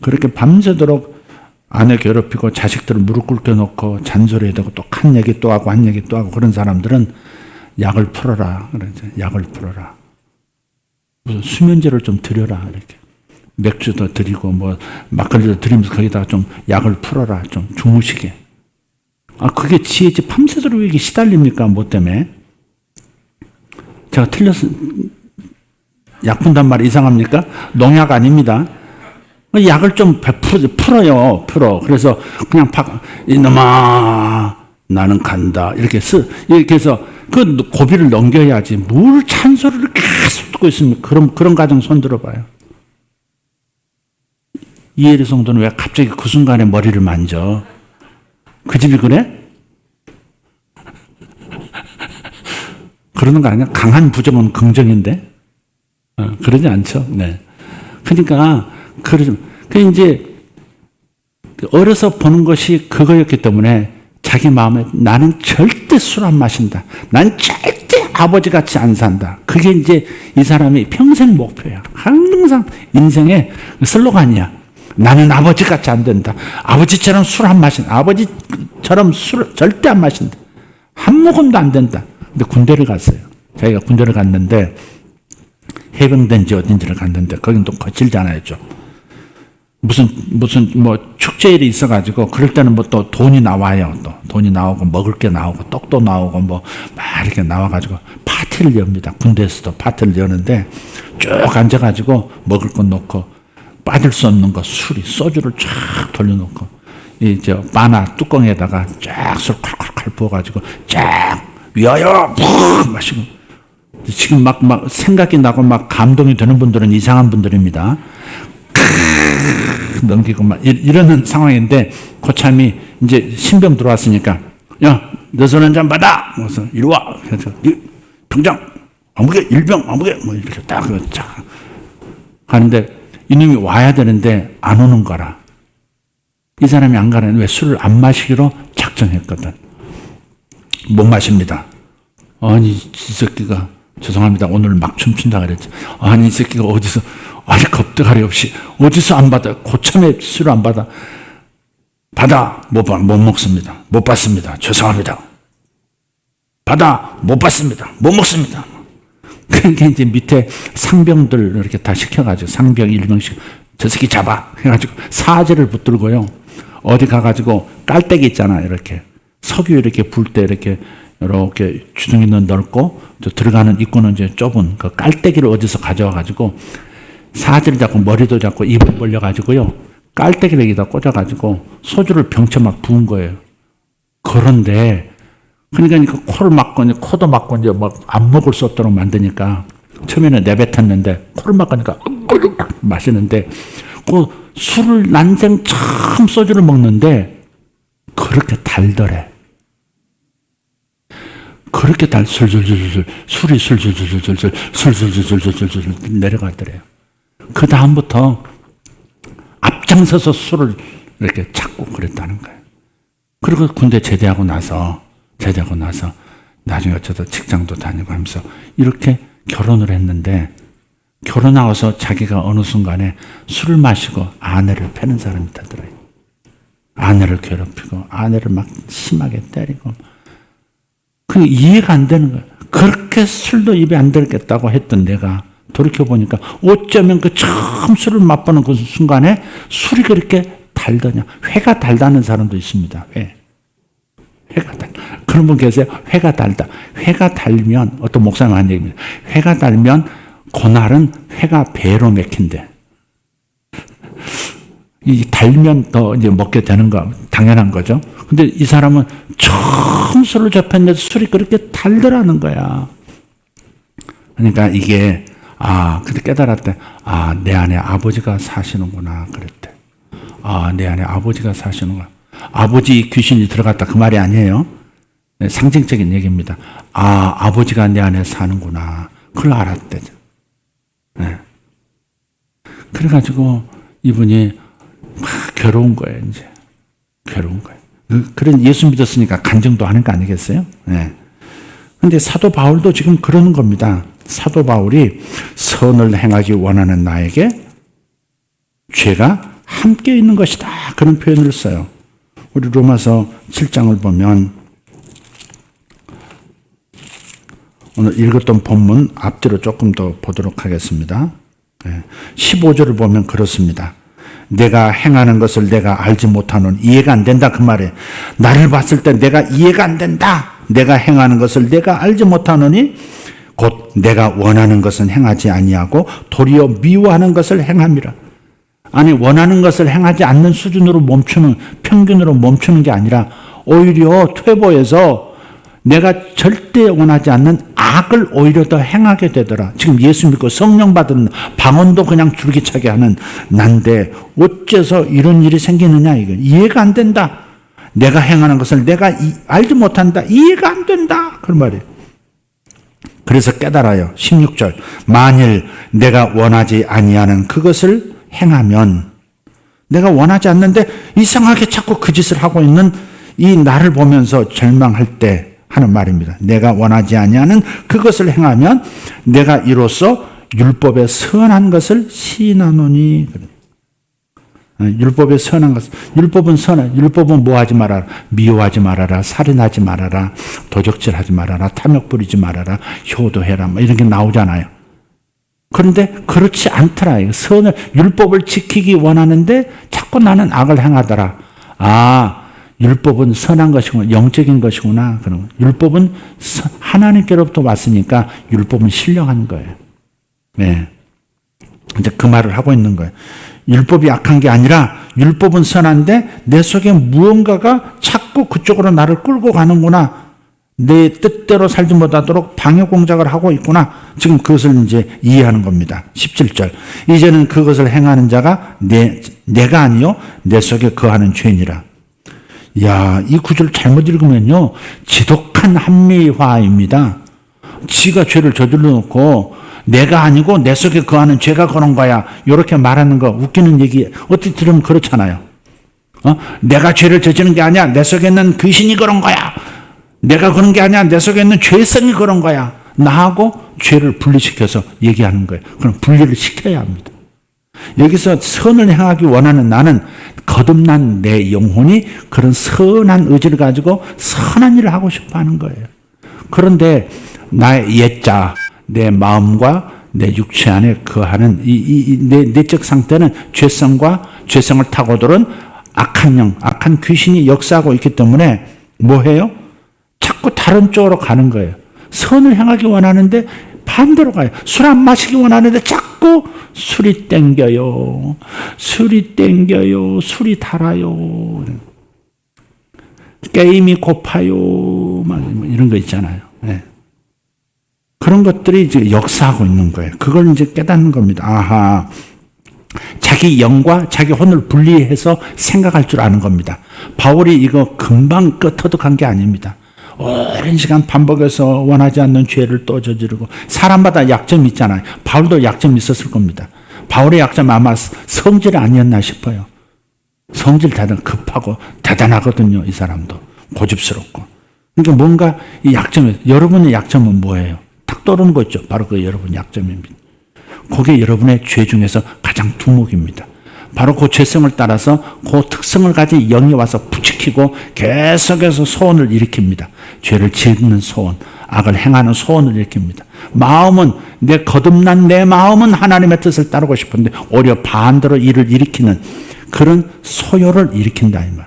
그렇게 밤새도록 아내 괴롭히고 자식들을 무릎 꿇혀놓고 잔소리하고 또 한 얘기 또 하고 한 얘기 또 하고 그런 사람들은 약을 풀어라. 그러죠. 약을 풀어라. 무슨 수면제를 좀 드려라. 이렇게. 맥주도 드리고 뭐 막걸리도 드리면서 거기다가 좀 약을 풀어라. 좀 주무시게. 그게 지혜지 밤새도록 왜 이게 시달립니까? 뭐 때문에? 제가 틀렸어. 약 푼단 말이 이상합니까? 농약 아닙니다. 약을 좀 풀어요. 그래서 그냥 이놈아 나는 간다 이렇게 해서 그 고비를 넘겨야지 뭘 찬소리를 계속 듣고 있습니까? 그런 가정 손 들어봐요. 이혜리 성도는 왜 갑자기 그 순간에 머리를 만져? 그 집이 그래? 그러는 거 아니야? 강한 부정은 긍정인데? 그러지 않죠? 네. 그러니까, 이제, 어려서 보는 것이 그거였기 때문에 자기 마음에 나는 절대 술 안 마신다. 난 절대 아버지 같이 안 산다. 그게 이제 이 사람이 평생 목표야. 항상 인생의 슬로건이야. 나는 아버지 같이 안 된다. 아버지처럼 술 안 마신다. 아버지처럼 술 절대 안 마신다. 한 모금도 안 된다. 근데 군대를 갔어요. 자기가 군대를 갔는데 해병대인지 어딘지를 갔는데 거긴 또 거칠잖아요, 좀. 무슨 축제일이 있어가지고 그럴 때는 뭐 또 돈이 나와요. 또 돈이 나오고 먹을 게 나오고 떡도 나오고 막 이렇게 나와가지고 파티를 엽니다. 군대에서도 파티를 여는데 쭉 앉아가지고 먹을 거 놓고 빠질 수 없는 거 소주를 쫙 돌려놓고 바나 뚜껑에다가 쫙 술 칼칼칼 부어가지고 쫙 위하여 푹 마시고 지금 막 생각이 나고 막 감동이 되는 분들은 이상한 분들입니다. 넘기고 막 이러는 상황인데 고참이 이제 신병 들어왔으니까 야, 너 손 한 잔 받아. 그래서 이리 와. 그래서 병장 아무개 일병 아무개 뭐 이렇게 딱 하는데 이놈이 와야 되는데 안 오는 거라. 이 사람이 안 가는 왜 술을 안 마시기로 작정했거든. 못 마십니다. 아니 이 새끼가 죄송합니다. 오늘 막 춤춘다 그랬지. 아니 이 새끼가 어디서 겁대가리 없이 어디서 안 받아. 고참에 술을 안 받아. 못 먹습니다. 못 받습니다. 죄송합니다. 못 받습니다. 못 먹습니다. 그러니까 이제 밑에 상병들 이렇게 다 시켜가지고 상병 1명씩 저 새끼 잡아 해가지고 사제를 붙들고요. 어디 가가지고 깔때기 있잖아. 이렇게 석유 이렇게 불 때 이렇게 주둥이는 넓고 저 들어가는 입구는 이제 좁은 그 깔때기를 어디서 가져와가지고 사지를 잡고 머리도 잡고 입을 벌려가지고요. 깔때기를 여기다 꽂아가지고 소주를 병채 막 부은 거예요. 그런데 그러니까 코를 막고 코도 막고 이제 막 안 먹을 수 없도록 만드니까 처음에는 내뱉었는데 코를 막으니까 마시는데 그 술을 난생 처음 소주를 먹는데 그렇게 달더래. 그렇게 술이 술술술술술술술술술술술술 내려가더래요. 그 다음부터 앞장서서 술을 이렇게 찾고 그랬다는 거예요. 그리고 군대 제대하고 나서 나중에 어쩌다 직장도 다니고 하면서 이렇게 결혼을 했는데 결혼하고서 자기가 어느 순간에 술을 마시고 아내를 패는 사람이 되더래요. 아내를 괴롭히고 아내를 막 심하게 때리고 그 이해가 안 되는 거예요. 그렇게 술도 입에 안 들겠다고 했던 내가 돌이켜보니까 어쩌면 그 처음 술을 맛보는 그 순간에 술이 그렇게 달더냐. 회가 달다는 사람도 있습니다. 회가 달다. 그런 분 계세요? 회가 달다. 회가 달면 어떤 목사님 한 얘기입니다. 회가 달면 그날은 회가 배로 맥힌대. 이 달면 더 이제 먹게 되는 거 당연한 거죠. 근데 이 사람은 처음 술을 접했는데 술이 그렇게 달더라는 거야. 그러니까 이게 그때 깨달았대. 내 안에 아버지가 사시는구나 그랬대. 내 안에 아버지가 사시는구나. 아버지 귀신이 들어갔다 그 말이 아니에요. 네, 상징적인 얘기입니다. 아버지가 내 안에 사는구나. 그걸 알았대. 네. 그래가지고 이분이 막 괴로운 거예요, 이제. 괴로운 거예요. 그런 예수 믿었으니까 간증도 하는 거 아니겠어요? 네. 근데 사도 바울도 지금 그러는 겁니다. 사도 바울이 선을 행하기 원하는 나에게 죄가 함께 있는 것이다. 그런 표현을 써요. 우리 로마서 7장을 보면 오늘 읽었던 본문 앞뒤로 조금 더 보도록 하겠습니다. 15절을 보면 그렇습니다. 내가 행하는 것을 내가 알지 못하노니 이해가 안 된다 그 말이에요. 나를 봤을 때 내가 이해가 안 된다. 내가 행하는 것을 내가 알지 못하노니 곧 내가 원하는 것은 행하지 아니하고 도리어 미워하는 것을 행함이라. 아니 원하는 것을 행하지 않는 수준으로 멈추는 평균으로 멈추는 게 아니라 오히려 퇴보해서 내가 절대 원하지 않는 악을 오히려 더 행하게 되더라. 지금 예수 믿고 성령 받은 방언도 그냥 줄기차게 하는 난데 어째서 이런 일이 생기느냐 이거 이해가 안 된다. 내가 행하는 것을 내가 알지 못한다. 이해가 안 된다. 그런 말이에요. 그래서 깨달아요. 16절. 만일 내가 원하지 아니하는 그것을 행하면 내가 원하지 않는데 이상하게 자꾸 그 짓을 하고 있는 이 나를 보면서 절망할 때 하는 말입니다. 내가 원하지 아니하는 그것을 행하면 내가 이로써 율법의 선한 것을 시인하노니. 율법의 선한 것. 율법은 선한. 율법은 뭐 하지 말아라. 미워하지 말아라. 살인하지 말아라. 도적질하지 말아라. 탐욕 부리지 말아라. 효도해라. 뭐 이런 게 나오잖아요. 그런데 그렇지 않더라. 선을 율법을 지키기 원하는데 자꾸 나는 악을 행하더라. 율법은 선한 것이구나. 영적인 것이구나. 그런 율법은 하나님께로부터 왔으니까 율법은 신령한 거예요. 네. 이제 그 말을 하고 있는 거예요. 율법이 악한 게 아니라 율법은 선한데 내 속에 무언가가 자꾸 그쪽으로 나를 끌고 가는구나. 내 뜻대로 살지 못하도록 방해 공작을 하고 있구나. 지금 그것을 이제 이해하는 겁니다. 17절. 이제는 그것을 행하는 자가 내가 아니요 내 속에 거하는 죄니라. 야, 이 구절을 잘못 읽으면요 지독한 합리화입니다. 지가 죄를 저질러 놓고 내가 아니고 내 속에 거하는 죄가 그런 거야. 이렇게 말하는 거 웃기는 얘기 어떻게 들으면 그렇잖아요. 내가 죄를 저지른 게 아니야. 내 속에 있는 귀신이 그런 거야. 내가 그런 게 아니야. 내 속에 있는 죄성이 그런 거야. 나하고 죄를 분리시켜서 얘기하는 거예요. 그럼 분리를 시켜야 합니다. 여기서 선을 행하기 원하는 나는 거듭난 내 영혼이 그런 선한 의지를 가지고 선한 일을 하고 싶어 하는 거예요. 그런데 나의 옛자, 내 마음과 내 육체 안에 거하는 내 내적 상태는 죄성을 타고 들은 악한 영, 악한 귀신이 역사하고 있기 때문에 뭐 해요? 자꾸 다른 쪽으로 가는 거예요. 선을 행하기 원하는데 반대로 가요. 술 안 마시기 원하는데 자꾸 술이 땡겨요. 술이 달아요. 게임이 고파요. 막 이런 거 있잖아요. 네. 그런 것들이 이제 역사하고 있는 거예요. 그걸 이제 깨닫는 겁니다. 아하. 자기 영과 자기 혼을 분리해서 생각할 줄 아는 겁니다. 바울이 이거 금방 터득한 게 아닙니다. 오랜 시간 반복해서 원하지 않는 죄를 또 저지르고 사람마다 약점이 있잖아요. 바울도 약점이 있었을 겁니다. 바울의 약점 아마 성질 아니었나 싶어요. 성질 급하고 대단하거든요. 이 사람도 고집스럽고. 그러니까 뭔가 이 약점이 여러분의 약점은 뭐예요? 탁 떠오르는 거 있죠. 바로 그 여러분 약점입니다. 그게 여러분의 죄 중에서 가장 두목입니다. 바로 그 죄성을 따라서 그 특성을 가진 영이 와서 부추기고 계속해서 소원을 일으킵니다. 죄를 짓는 소원, 악을 행하는 소원을 일으킵니다. 마음은 거듭난 내 마음은 하나님의 뜻을 따르고 싶은데 오히려 반대로 일을 일으키는 그런 소요를 일으킨다 이 말.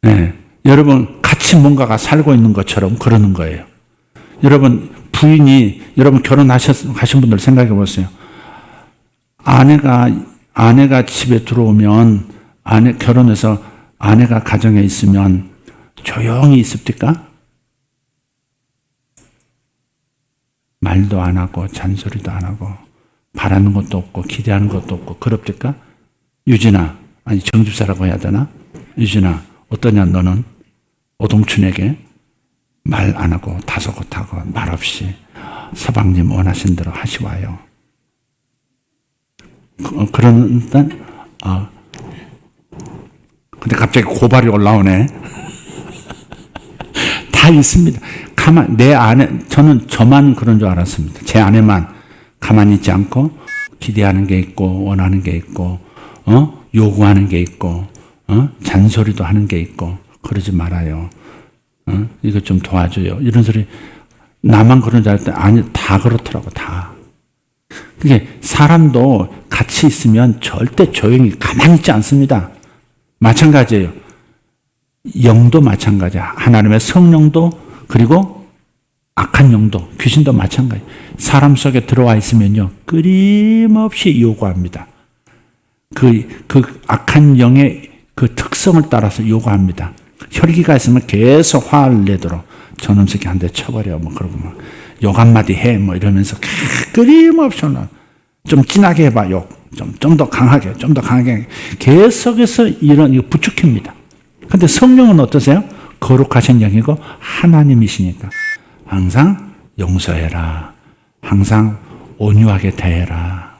네, 여러분 같이 뭔가가 살고 있는 것처럼 그러는 거예요. 여러분 여러분 결혼하신 분들 생각해 보세요. 아내가 집에 들어오면 결혼해서 아내가 가정에 있으면 조용히 있습니까? 말도 안 하고 잔소리도 안 하고 바라는 것도 없고 기대하는 것도 없고 그럽니까? 유진아, 정집사라고 해야 되나? 유진아, 어떠냐 너는? 오동춘에게 말 안 하고 다소곳하고 말없이 서방님 원하신 대로 하시와요. 그런데 근데 갑자기 고발이 올라오네. 다 있습니다. 내 안에 저만 그런 줄 알았습니다. 제 안에만 가만히 있지 않고 기대하는 게 있고 원하는 게 있고 요구하는 게 있고 잔소리도 하는 게 있고 그러지 말아요. 이거 좀 도와줘요. 이런 소리 나만 그런 줄 알았더니 아니 다 그렇더라고 다. 그게 사람도 같이 있으면 절대 조용히 가만히 있지 않습니다. 마찬가지예요. 영도 마찬가지야. 하나님의 성령도 그리고 악한 영도 귀신도 마찬가지. 사람 속에 들어와 있으면요 끊임없이 요구합니다. 그 악한 영의 그 특성을 따라서 요구합니다. 혈기가 있으면 계속 화를 내도록 저놈새끼 한 대 쳐버려. 뭐 그러고 막 욕 한마디 해. 뭐 이러면서 끊임없이 좀 진하게 해봐. 욕. 좀 더 강하게. 좀 더 강하게. 계속해서 이거 부추깁니다. 근데 성령은 어떠세요? 거룩하신 영이고 하나님이시니까 항상 용서해라. 항상 온유하게 대해라.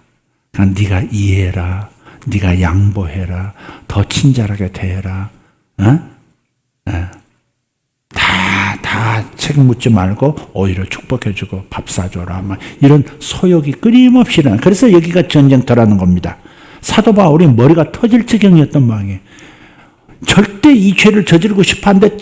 그냥 네가 이해해라. 네가 양보해라. 더 친절하게 대해라. 다 책 묻지 말고 오히려 축복해주고 밥 사줘라. 막 이런 소욕이 끊임없이 일어나. 그래서 여기가 전쟁터라는 겁니다. 사도 바울이 머리가 터질 지경이었던 모양이에요. 절대 이 죄를 저지르고 싶었는데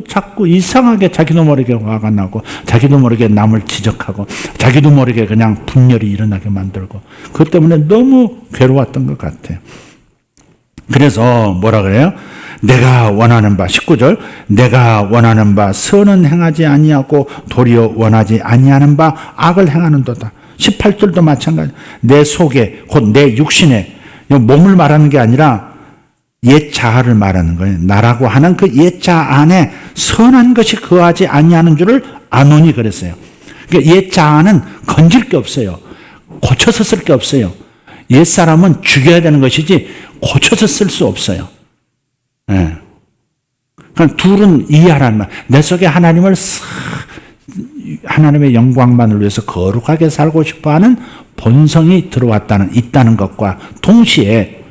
자꾸 이상하게 자기도 모르게 화가 나고 자기도 모르게 남을 지적하고 자기도 모르게 그냥 분열이 일어나게 만들고 그것 때문에 너무 괴로웠던 것 같아요. 그래서 뭐라 그래요? 내가 원하는 바 19절 내가 원하는 바 선은 행하지 아니하고 도리어 원하지 아니하는 바 악을 행하는도다. 18절도 마찬가지. 내 속에 곧 내 육신에 몸을 말하는 게 아니라 옛 자아를 말하는 거예요. 나라고 하는 그 옛 자아 안에 선한 것이 거하지 아니하는 줄을 아노니 그랬어요. 그러니까 옛 자아는 건질 게 없어요. 고쳐서 쓸 게 없어요. 옛 사람은 죽여야 되는 것이지 고쳐서 쓸 수 없어요. 예. 그러니까 둘은 이해하라는 말. 내 속에 하나님의 영광만을 위해서 거룩하게 살고 싶어하는 본성이 있다는 것과 동시에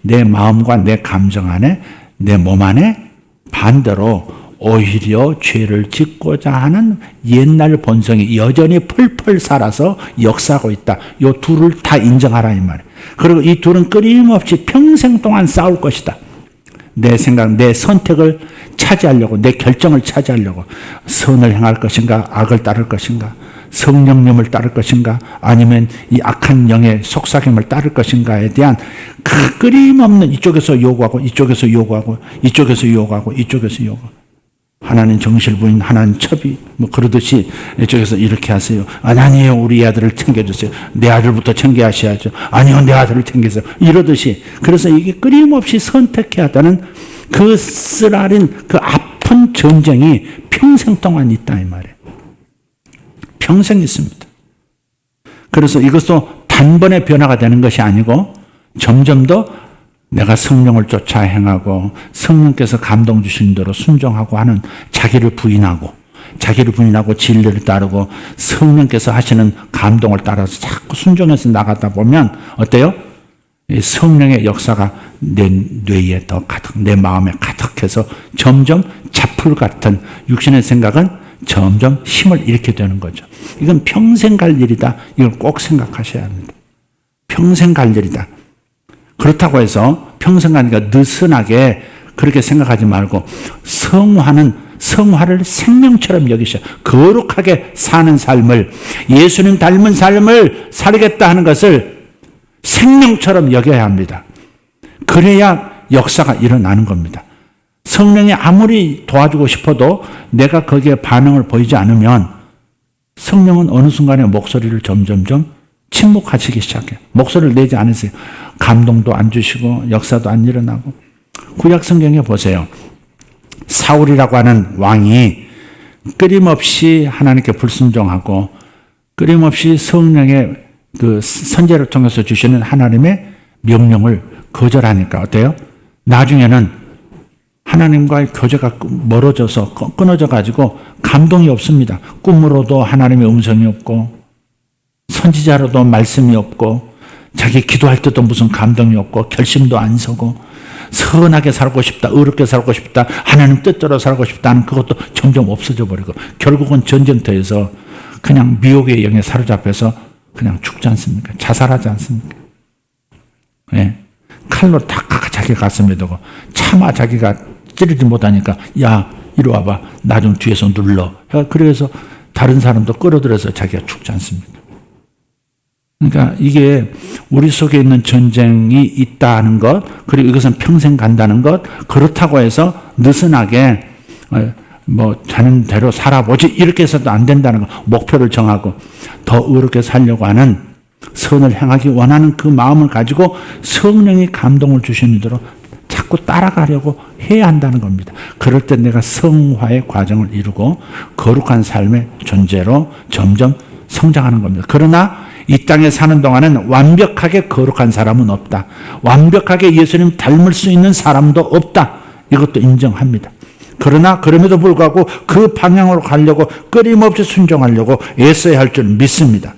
내 마음과 내 감정 안에 내 몸 안에 반대로 오히려 죄를 짓고자 하는 옛날 본성이 여전히 펄펄 살아서 역사하고 있다. 이 둘을 다 인정하라 이 말이에요. 그리고 이 둘은 끊임없이 평생 동안 싸울 것이다. 내 생각, 내 선택을 차지하려고, 내 결정을 차지하려고 선을 행할 것인가, 악을 따를 것인가, 성령님을 따를 것인가, 아니면 이 악한 영의 속삭임을 따를 것인가에 대한 그 끊임없는 이쪽에서 요구하고, 이쪽에서 요구하고, 이쪽에서 요구하고, 이쪽에서 요구하고. 하나님 정실부인, 하나님 첩이, 뭐 그러듯이 이쪽에서 이렇게 하세요. 아니에요, 우리 아들을 챙겨주세요. 내 아들부터 챙겨하셔야죠. 아니요, 내 아들을 챙기세요. 이러듯이. 그래서 이게 끊임없이 선택해야 한다는 그 쓰라린 그 아픈 전쟁이 평생 동안 있다, 이 말이에요. 평생 있습니다. 그래서 이것도 단번에 변화가 되는 것이 아니고 점점 더 내가 성령을 쫓아 행하고 성령께서 감동 주신 대로 순종하고 하는 자기를 부인하고 진리를 따르고 성령께서 하시는 감동을 따라서 자꾸 순종해서 나가다 보면 어때요? 성령의 역사가 내 뇌에 더 가득, 내 마음에 가득해서 점점 잡풀 같은 육신의 생각은 점점 힘을 잃게 되는 거죠. 이건 평생 갈 일이다. 이걸 꼭 생각하셔야 합니다. 평생 갈 일이다. 그렇다고 해서 평생 가니까 느슨하게 그렇게 생각하지 말고 성화를 생명처럼 여기셔. 거룩하게 사는 삶을, 예수님 닮은 삶을 살겠다 하는 것을 생명처럼 여겨야 합니다. 그래야 역사가 일어나는 겁니다. 성령이 아무리 도와주고 싶어도 내가 거기에 반응을 보이지 않으면 성령은 어느 순간에 목소리를 점점점 침묵하시기 시작해요. 목소리를 내지 않으세요. 감동도 안 주시고 역사도 안 일어나고. 구약 성경에 보세요. 사울이라고 하는 왕이 끊임없이 하나님께 불순종하고 끊임없이 성령의 그 선제를 통해서 주시는 하나님의 명령을 거절하니까 어때요? 나중에는 하나님과의 교제가 멀어져서 끊어져 가지고 감동이 없습니다. 꿈으로도 하나님의 음성이 없고 선지자로도 말씀이 없고 자기 기도할 때도 무슨 감동이 없고 결심도 안 서고 선하게 살고 싶다, 의롭게 살고 싶다, 하나님 뜻대로 살고 싶다는 그것도 점점 없어져 버리고 결국은 전쟁터에서 그냥 미혹의 영에 사로잡혀서 그냥 죽지 않습니까? 자살하지 않습니까? 네. 칼로 탁 자기 가슴에 두고 차마 자기가 찌르지 못하니까 야 이리 와봐, 나 좀 뒤에서 눌러. 그래서 다른 사람도 끌어들여서 자기가 죽지 않습니까? 그러니까 이게 우리 속에 있는 전쟁이 있다는 것, 그리고 이것은 평생 간다는 것, 그렇다고 해서 느슨하게 뭐 자는 대로 살아보지 이렇게 해서도 안 된다는 것, 목표를 정하고 더 의롭게 살려고 하는 선을 행하기 원하는 그 마음을 가지고 성령이 감동을 주시는 대로 자꾸 따라가려고 해야 한다는 겁니다. 그럴 때 내가 성화의 과정을 이루고 거룩한 삶의 존재로 점점 성장하는 겁니다. 그러나 이 땅에 사는 동안은 완벽하게 거룩한 사람은 없다. 완벽하게 예수님 닮을 수 있는 사람도 없다. 이것도 인정합니다. 그러나 그럼에도 불구하고 그 방향으로 가려고 끊임없이 순종하려고 애써야 할 줄 믿습니다.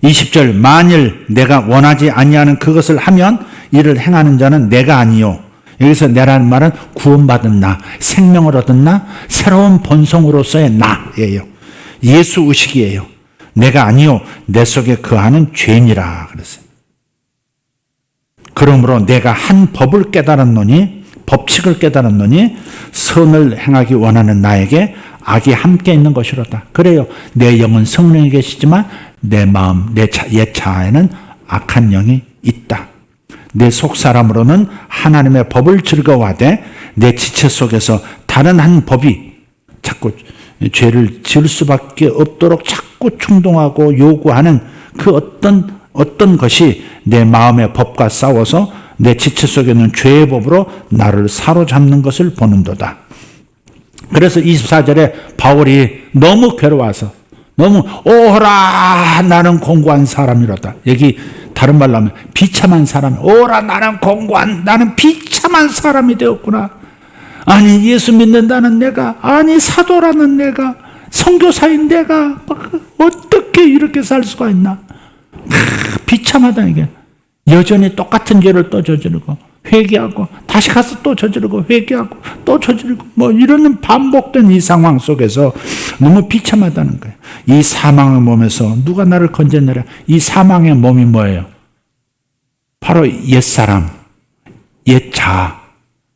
20절 만일 내가 원하지 아니하는 그것을 하면 이를 행하는 자는 내가 아니요. 여기서 내라는 말은 구원받은 나, 생명을 얻은 나, 새로운 본성으로서의 나예요. 예수 의식이에요. 내가 아니요. 내 속에 거하는 죄인이라 그랬어요. 그러므로 내가 한 법을 깨달았노니 법칙을 깨달았노니 선을 행하기 원하는 나에게 악이 함께 있는 것이로다. 그래요. 내 영은 성령이 계시지만 내 마음, 내 옛 자아에는 악한 영이 있다. 내 속사람으로는 하나님의 법을 즐거워하되 내 지체 속에서 다른 한 법이 자꾸 죄를 지을 수밖에 없도록 자꾸 충동하고 요구하는 그 어떤 것이 내 마음의 법과 싸워서 내 지체 속에 있는 죄의 법으로 나를 사로잡는 것을 보는도다. 그래서 24절에 바울이 너무 괴로워서 너무 오라 나는 공고한 사람이로다. 여기 다른 말로 하면 비참한 사람. 오라 나는 공고한 나는 비참한 사람이 되었구나. 아니 예수 믿는다는 내가, 아니 사도라는 내가, 선교사인 내가 어떻게 이렇게 살 수가 있나. 비참하다 이게. 여전히 똑같은 죄를 또 저지르고 회개하고 다시 가서 또 저지르고 회개하고 또 저지르고 뭐 이런 반복된 이 상황 속에서 너무 비참하다는 거예요. 이 사망의 몸에서 누가 나를 건져내랴. 이 사망의 몸이 뭐예요? 바로 옛사람, 옛자.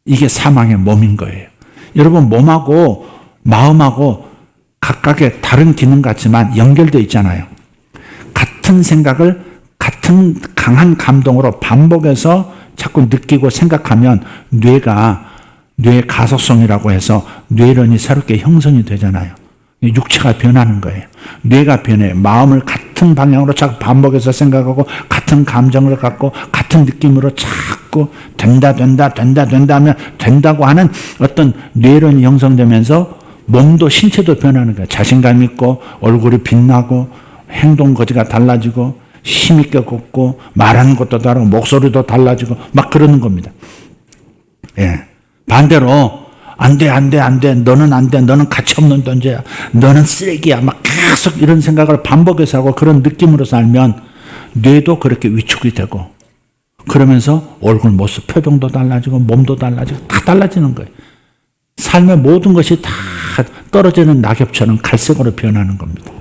이게 사망의 몸인 거예요. 여러분 몸하고 마음하고 각각의 다른 기능 같지만 연결되어 있잖아요. 같은 생각을 같은 강한 감동으로 반복해서 자꾸 느끼고 생각하면 뇌의 가소성이라고 해서 뇌론이 새롭게 형성이 되잖아요. 육체가 변하는 거예요. 뇌가 변해요. 마음을 같은 방향으로 자꾸 반복해서 생각하고 같은 감정을 갖고 같은 느낌으로 자꾸 된다 하면 된다고 하는 어떤 뇌론이 형성되면서 몸도 신체도 변하는 거예요. 자신감 있고 얼굴이 빛나고 행동 거지가 달라지고 힘있게 걷고 말하는 것도 다르고 목소리도 달라지고 막 그러는 겁니다. 예. 반대로 안 돼. 너는 안 돼. 너는 가치 없는 존재야. 너는 쓰레기야. 막 계속 이런 생각을 반복해서 하고 그런 느낌으로 살면 뇌도 그렇게 위축이 되고 그러면서 얼굴 모습, 표정도 달라지고 몸도 달라지고 다 달라지는 거예요. 삶의 모든 것이 다 떨어지는 낙엽처럼 갈색으로 변하는 겁니다.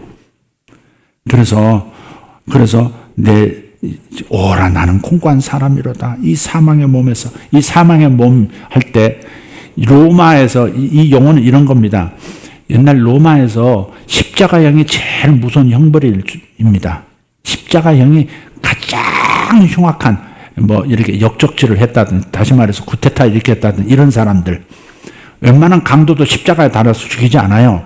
그래서 오라 나는 공고한 사람이로다. 이 사망의 몸에서 이 사망의 몸 할 때 로마에서 이 용어는 이런 겁니다. 옛날 로마에서 십자가형이 제일 무서운 형벌입니다. 십자가형이 가장 흉악한 뭐 이렇게 역적질을 했다든 다시 말해서 구테타 이렇게 했다든 이런 사람들 웬만한 강도도 십자가에 달아서 죽이지 않아요.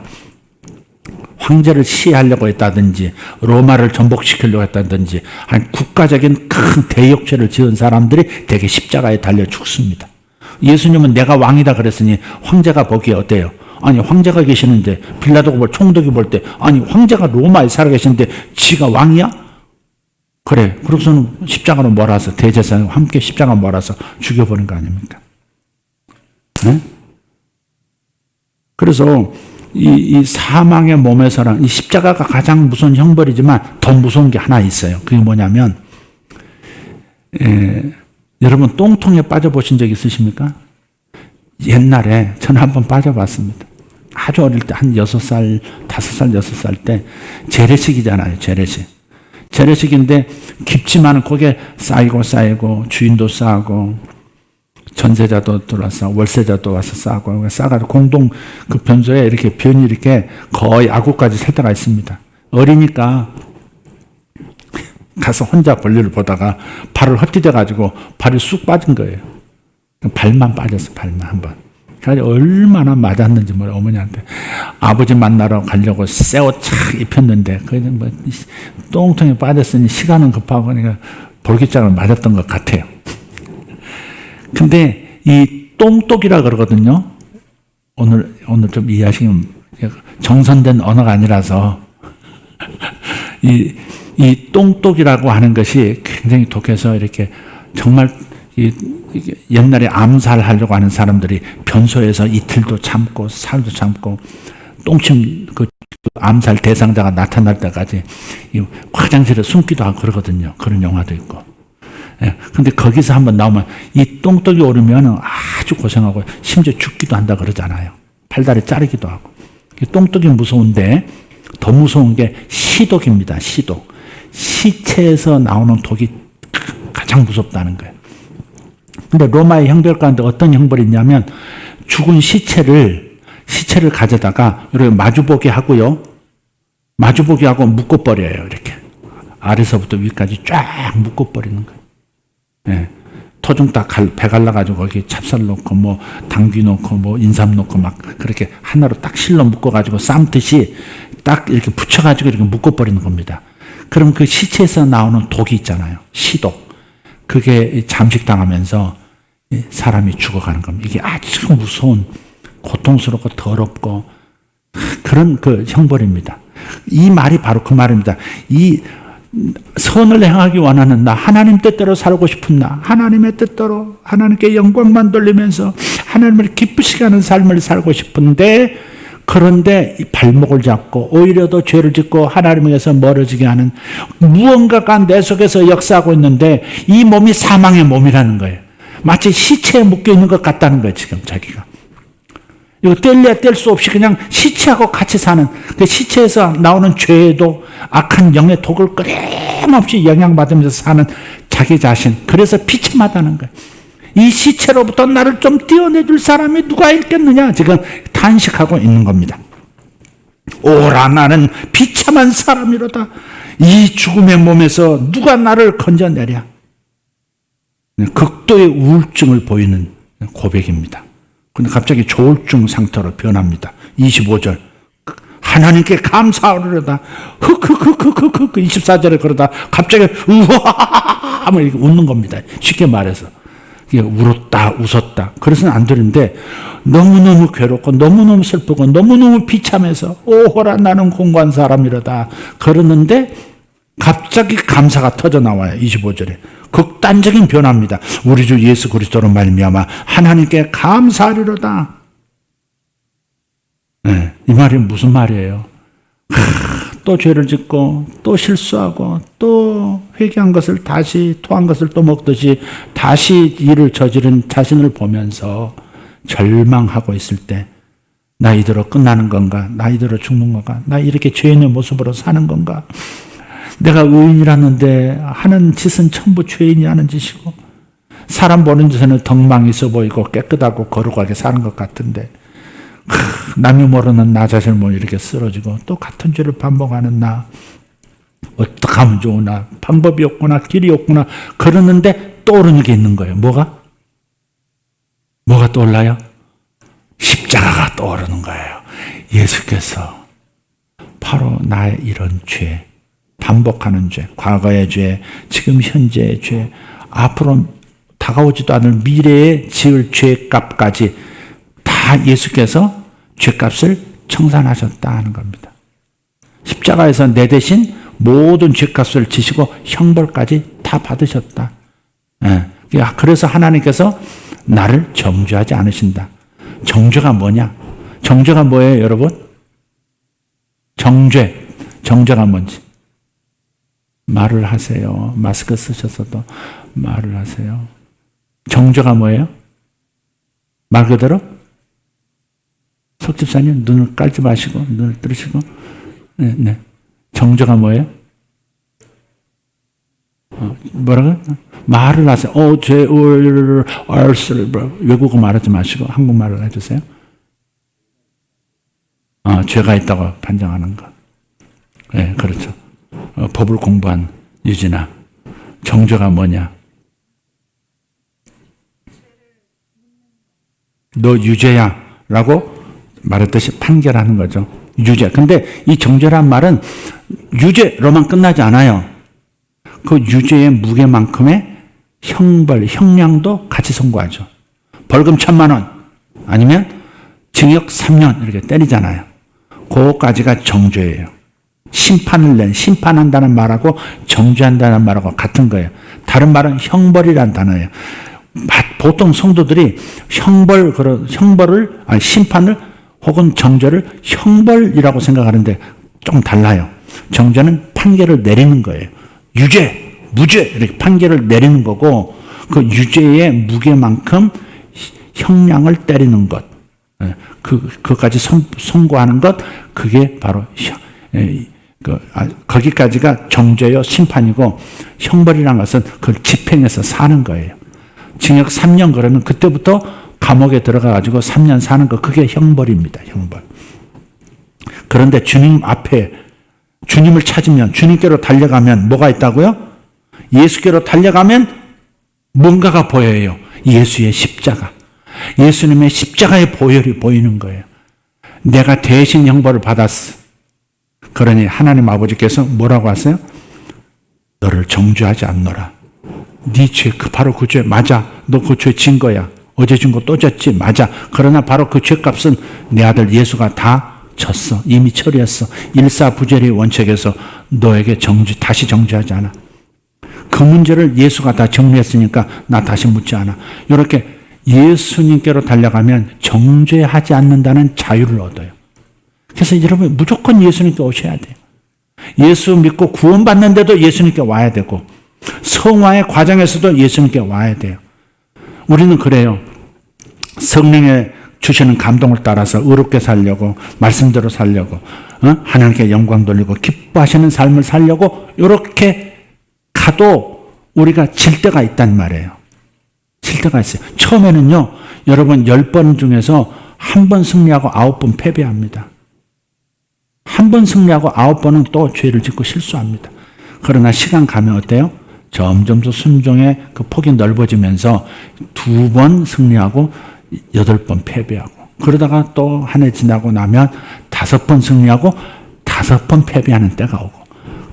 황제를 시해하려고 했다든지 로마를 전복시키려고 했다든지 한 국가적인 큰 대역죄를 지은 사람들이 대개 십자가에 달려 죽습니다. 예수님은 내가 왕이다 그랬으니 황제가 보기에 어때요? 아니 황제가 계시는데 빌라도가 총독이 볼 때 아니 황제가 로마에 살아 계시는데 지가 왕이야? 그래. 그래서는 십자가로 몰아서 대제사장과 함께 십자가 몰아서 죽여버린 거 아닙니까? 네? 그래서 이 사망의 몸에서는 이 십자가가 가장 무서운 형벌이지만 더 무서운 게 하나 있어요. 그게 뭐냐면 여러분 똥통에 빠져보신 적 있으십니까? 옛날에 저는 한번 빠져봤습니다. 아주 어릴 때 한 6살, 5살, 6살 때 재래식이잖아요. 재래식인데 깊지만 거기에 쌓이고 주인도 싸고 전세자도 들어와서 월세자도 와서 싸고 싸가지고 공동 그 변소에 이렇게 변이 이렇게 거의 아구까지 셀 때가 있습니다. 어리니까 가서 혼자 볼일을 보다가 발을 헛디뎌 가지고 발이 쑥 빠진 거예요. 발만 빠졌어. 발만 한번. 그래가지고 얼마나 맞았는지 몰라, 어머니한테. 아버지 만나러 가려고 새 옷 착 입혔는데, 그래서 뭐, 똥통에 빠졌으니 시간은 급하고, 그러니까 볼기장을 맞았던 것 같아요. 근데 이 똥똑이라 그러거든요. 오늘 좀 이해하시면, 정선된 언어가 아니라서, 이 똥똑이라고 하는 것이 굉장히 독해서 이렇게 정말 옛날에 암살하려고 하는 사람들이 변소에서 이틀도 참고 살도 참고 똥침 그 암살 대상자가 나타날 때까지 화장실에 숨기도 하고 그러거든요. 그런 영화도 있고. 예, 근데 거기서 한번 나오면 이 똥똑이 오르면 아주 고생하고 심지어 죽기도 한다 그러잖아요. 팔다리 자르기도 하고. 똥똑이 무서운데 더 무서운 게 시독입니다. 시독. 시체에서 나오는 독이 가장 무섭다는 거예요. 근데 로마의 형벌가운데 어떤 형벌이 있냐면 죽은 시체를 가져다가 이렇게 마주보게 하고요. 마주보게 하고 묶어버려요. 이렇게. 아래서부터 위까지 쫙 묶어버리는 거예요. 네. 토종 딱 배 갈라가지고 거기 찹쌀 넣고 뭐 당귀 넣고 뭐 인삼 넣고 막 그렇게 하나로 딱 실로 묶어가지고 쌈듯이 딱 이렇게 붙여가지고 이렇게 묶어버리는 겁니다. 그럼 그 시체에서 나오는 독이 있잖아요. 시독. 그게 잠식당하면서 사람이 죽어가는 겁니다. 이게 아주 무서운, 고통스럽고 더럽고 그런 그 형벌입니다. 이 말이 바로 그 말입니다. 이 선을 행하기 원하는 나, 하나님 뜻대로 살고 싶은 나, 하나님의 뜻대로 하나님께 영광만 돌리면서 하나님을 기쁘시게 하는 삶을 살고 싶은데, 그런데 발목을 잡고 오히려 더 죄를 짓고 하나님에게서 멀어지게 하는 무언가가 내 속에서 역사하고 있는데 이 몸이 사망의 몸이라는 거예요. 마치 시체에 묶여 있는 것 같다는 거예요. 지금 자기가. 이거 뗄래야 뗄 수 없이 그냥 시체하고 같이 사는, 그 시체에서 나오는 죄도 악한 영의 독을 끊임없이 영향받으면서 사는 자기 자신. 그래서 비참하다는 거예요. 이 시체로부터 나를 좀 떼어내줄 사람이 누가 있겠느냐. 지금 탄식하고 있는 겁니다. 오라 나는 비참한 사람이로다. 이 죽음의 몸에서 누가 나를 건져내랴. 극도의 우울증을 보이는 고백입니다. 근데 갑자기 조울증 상태로 변합니다. 25절. 하나님께 감사하려다. 흑흑흑흑흑흑 24절에 그러다 갑자기 우와 하면 이렇게 웃는 겁니다. 쉽게 말해서. 울었다 웃었다 그래서는 안 되는데 너무너무 괴롭고 너무너무 슬프고 너무너무 비참해서 오호라 나는 공고한 사람이로다 그러는데 갑자기 감사가 터져 나와요. 25절에 극단적인 변화입니다. 우리 주 예수 그리스도로 말미암아 하나님께 감사하리로다. 네, 이 말이 무슨 말이에요? 또 죄를 짓고 또 실수하고 또 회개한 것을 다시 토한 것을 또 먹듯이 다시 일을 저지른 자신을 보면서 절망하고 있을 때 나 이대로 끝나는 건가? 나 이대로 죽는 건가? 나 이렇게 죄인의 모습으로 사는 건가? 내가 의인이라는데 하는 짓은 전부 죄인이 하는 짓이고 사람 보는 짓에는 덕망 있어 보이고 깨끗하고 거룩하게 사는 것 같은데 남이 모르는 나 자신을 뭐 이렇게 쓰러지고 또 같은 죄를 반복하는 나 어떻게 하면 좋으나 방법이 없구나 길이 없구나 그러는데 떠오르는 게 있는 거예요. 뭐가 떠올라요? 십자가가 떠오르는 거예요. 예수께서 바로 나의 이런 죄, 반복하는 죄, 과거의 죄, 지금 현재의 죄, 앞으로 다가오지도 않을 미래에 지을 죄값까지 다 예수께서 죄값을 청산하셨다 하는 겁니다. 십자가에서 내 대신 모든 죄값을 지시고 형벌까지 다 받으셨다. 그래서 하나님께서 나를 정죄하지 않으신다. 정죄가 뭐냐? 정죄가 뭐예요, 여러분? 정죄가 뭔지. 말을 하세요. 마스크 쓰셔서도 말을 하세요. 정죄가 뭐예요? 말 그대로? 석 집사님 눈을 깔지 마시고 눈을 뜨시고 네. 정죄가 뭐예요? 뭐라고요? 말을 하세요. 외국어 말하지 마시고 한국말을 해주세요. 죄가 있다고 판정하는 것. 네, 그렇죠. 법을 공부한 유진아. 정죄가 뭐냐? 너 유죄야 라고 말했듯이 판결하는 거죠. 유죄. 근데 이 정죄란 말은 유죄로만 끝나지 않아요. 그 유죄의 무게만큼의 형벌, 형량도 같이 선고하죠. 벌금 1,000만 원 아니면 징역 3년 이렇게 때리잖아요. 그거까지가 정죄예요. 심판한다는 말하고 정죄한다는 말하고 같은 거예요. 다른 말은 형벌이란 단어예요. 보통 성도들이 심판을 혹은 정죄를 형벌이라고 생각하는데 좀 달라요. 정죄는 판결을 내리는 거예요. 유죄, 무죄 이렇게 판결을 내리는 거고 그 유죄의 무게만큼 형량을 때리는 것, 그것까지 선고하는 것, 그게 바로 거기까지가 정죄요 심판이고 형벌이라는 것은 그걸 집행해서 사는 거예요. 징역 3년 그러면 그때부터 감옥에 들어가가지고 3년 사는 거 그게 형벌입니다. 형벌. 그런데 주님 앞에 주님을 찾으면 주님께로 달려가면 뭐가 있다고요? 예수께로 달려가면 뭔가가 보여요. 예수의 십자가. 예수님의 십자가의 보혈이 보이는 거예요. 내가 대신 형벌을 받았어. 그러니 하나님 아버지께서 뭐라고 하세요? 너를 정죄하지 않노라. 네 죄, 바로 그 죄 맞아. 너 그 죄 진 거야. 어제 진 거 또 졌지. 맞아. 그러나 바로 그 죄값은 내 아들 예수가 다 졌어. 이미 처리했어. 일사부재리 원칙에서 너에게 다시 정죄하지 않아. 그 문제를 예수가 다 정리했으니까 나 다시 묻지 않아. 이렇게 예수님께로 달려가면 정죄하지 않는다는 자유를 얻어요. 그래서 여러분 무조건 예수님께 오셔야 돼요. 예수 믿고 구원받는데도 예수님께 와야 되고 성화의 과정에서도 예수님께 와야 돼요. 우리는 그래요. 성령의 주시는 감동을 따라서 의롭게 살려고 말씀대로 살려고 하나님께 영광 돌리고 기뻐하시는 삶을 살려고 이렇게 가도 우리가 질 때가 있단 말이에요. 질 때가 있어요. 처음에는요. 여러분 10번 중에서 한 번 승리하고 9번 패배합니다. 한 번 승리하고 9번은 또 죄를 짓고 실수합니다. 그러나 시간 가면 어때요? 점점 더 순종의 그 폭이 넓어지면서 2번 승리하고 8번 패배하고 그러다가 또 한 해 지나고 나면 5번 승리하고 5번 패배하는 때가 오고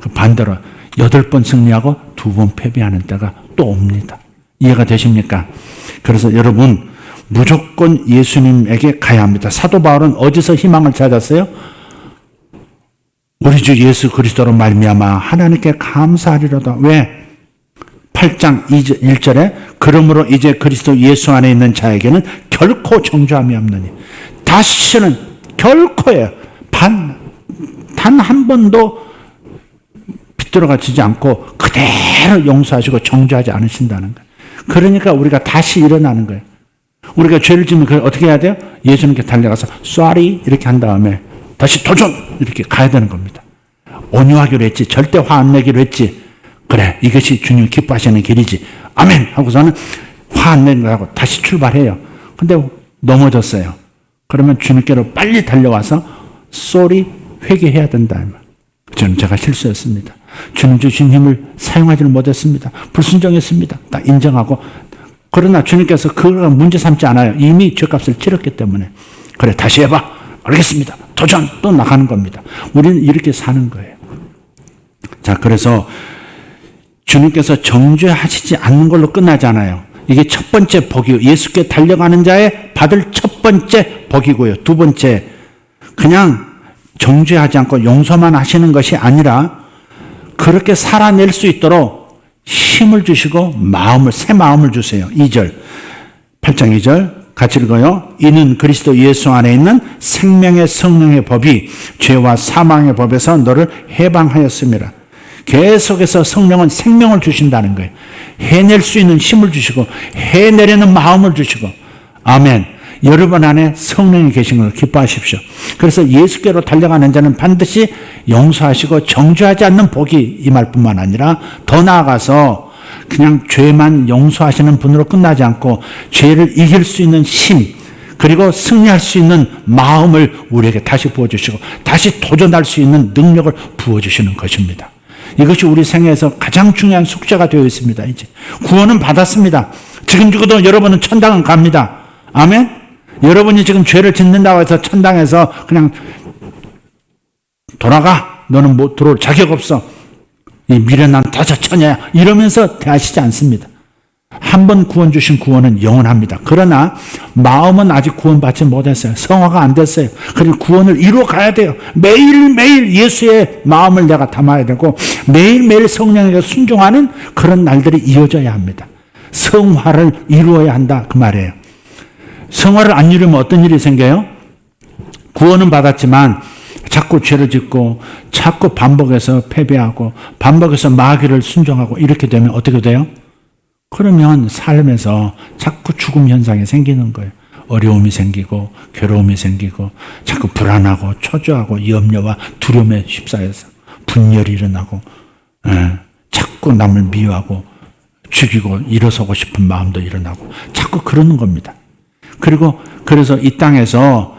그 반대로 8번 승리하고 2번 패배하는 때가 또 옵니다. 이해가 되십니까? 그래서 여러분 무조건 예수님에게 가야 합니다. 사도 바울은 어디서 희망을 찾았어요? 우리 주 예수 그리스도로 말미암아 하나님께 감사하리로다. 왜? 8장 1절에 그러므로 이제 그리스도 예수 안에 있는 자에게는 결코 정죄함이 없느니 다시는 결코예요. 단 한 번도 비뚤어지지 않고 그대로 용서하시고 정죄하지 않으신다는 거예요. 그러니까 우리가 다시 일어나는 거예요. 우리가 죄를 지으면 그걸 어떻게 해야 돼요? 예수님께 달려가서 sorry 이렇게 한 다음에 다시 도전 이렇게 가야 되는 겁니다. 온유하기로 했지. 절대 화 안 내기로 했지. 그래 이것이 주님 기뻐하시는 길이지. 아멘 하고서는 화 안 내는 거하고 다시 출발해요. 근데 넘어졌어요. 그러면 주님께로 빨리 달려와서 sorry 회개해야 된다. 저는 제가 실수했습니다. 주님 주신 힘을 사용하지를 못했습니다. 불순종했습니다. 딱 인정하고 그러나 주님께서 그걸 문제 삼지 않아요. 이미 죄값을 치렀기 때문에 그래 다시 해봐. 알겠습니다. 도전 또 나가는 겁니다. 우리는 이렇게 사는 거예요. 자 그래서 주님께서 정죄하시지 않는 걸로 끝나지 않아요. 이게 첫 번째 복이요. 예수께 달려가는 자의 받을 첫 번째 복이고요. 두 번째 그냥 정죄하지 않고 용서만 하시는 것이 아니라 그렇게 살아낼 수 있도록 힘을 주시고 새 마음을 주세요. 2절 8장 2절 같이 읽어요. 이는 그리스도 예수 안에 있는 생명의 성령의 법이 죄와 사망의 법에서 너를 해방하였습니다. 계속해서 성령은 생명을 주신다는 거예요. 해낼 수 있는 힘을 주시고 해내려는 마음을 주시고 아멘. 여러분 안에 성령이 계신 걸 기뻐하십시오. 그래서 예수께로 달려가는 자는 반드시 용서하시고 정죄하지 않는 복이 임할 뿐만 아니라 더 나아가서 그냥 죄만 용서하시는 분으로 끝나지 않고 죄를 이길 수 있는 힘 그리고 승리할 수 있는 마음을 우리에게 다시 부어주시고 다시 도전할 수 있는 능력을 부어주시는 것입니다. 이것이 우리 생애에서 가장 중요한 숙제가 되어 있습니다. 이제 구원은 받았습니다. 지금 죽어도 여러분은 천당은 갑니다. 아멘. 여러분이 지금 죄를 짓는다고 해서 천당에서 그냥 돌아가. 너는 못 들어올 자격 없어. 이 미련한 다섯 처녀야. 이러면서 대하시지 않습니다. 한 번 구원 주신 구원은 영원합니다. 그러나 마음은 아직 구원받지 못했어요. 성화가 안 됐어요. 그리고 구원을 이루어 가야 돼요. 매일매일 예수의 마음을 내가 담아야 되고 매일매일 성령에게 순종하는 그런 날들이 이어져야 합니다. 성화를 이루어야 한다 그 말이에요. 성화를 안 이루면 어떤 일이 생겨요? 구원은 받았지만 자꾸 죄를 짓고 자꾸 반복해서 패배하고 반복해서 마귀를 순종하고 이렇게 되면 어떻게 돼요? 그러면 삶에서 자꾸 죽음 현상이 생기는 거예요. 어려움이 생기고 괴로움이 생기고 자꾸 불안하고 초조하고 염려와 두려움에 휩싸여서 분열이 일어나고 자꾸 남을 미워하고 죽이고 일어서고 싶은 마음도 일어나고 자꾸 그러는 겁니다. 그리고 그래서 이 땅에서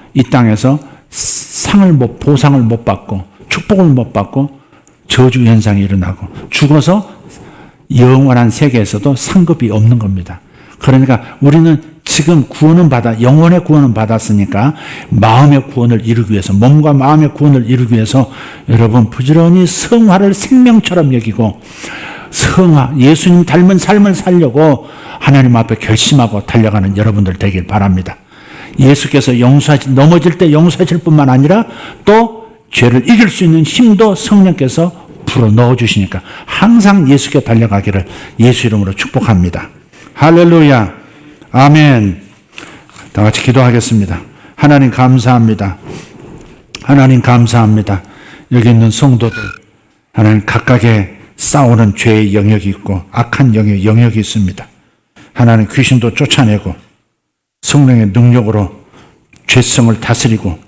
보상을 못 받고 축복을 못 받고 저주 현상이 일어나고 죽어서 영원한 세계에서도 상급이 없는 겁니다. 그러니까 우리는 지금 구원은 영혼의 구원은 받았으니까 마음의 구원을 이루기 위해서, 몸과 마음의 구원을 이루기 위해서 여러분 부지런히 성화를 생명처럼 여기고 예수님 닮은 삶을 살려고 하나님 앞에 결심하고 달려가는 여러분들 되길 바랍니다. 예수께서 넘어질 때 용서하실 뿐만 아니라 또 죄를 이길 수 있는 힘도 성령께서 불어 넣어주시니까 항상 예수께 달려가기를 예수 이름으로 축복합니다. 할렐루야. 아멘. 다 같이 기도하겠습니다. 하나님 감사합니다. 하나님 감사합니다. 여기 있는 성도들 하나님 각각의 싸우는 죄의 영역이 있고 악한 영역이 있습니다. 하나님 귀신도 쫓아내고 성령의 능력으로 죄성을 다스리고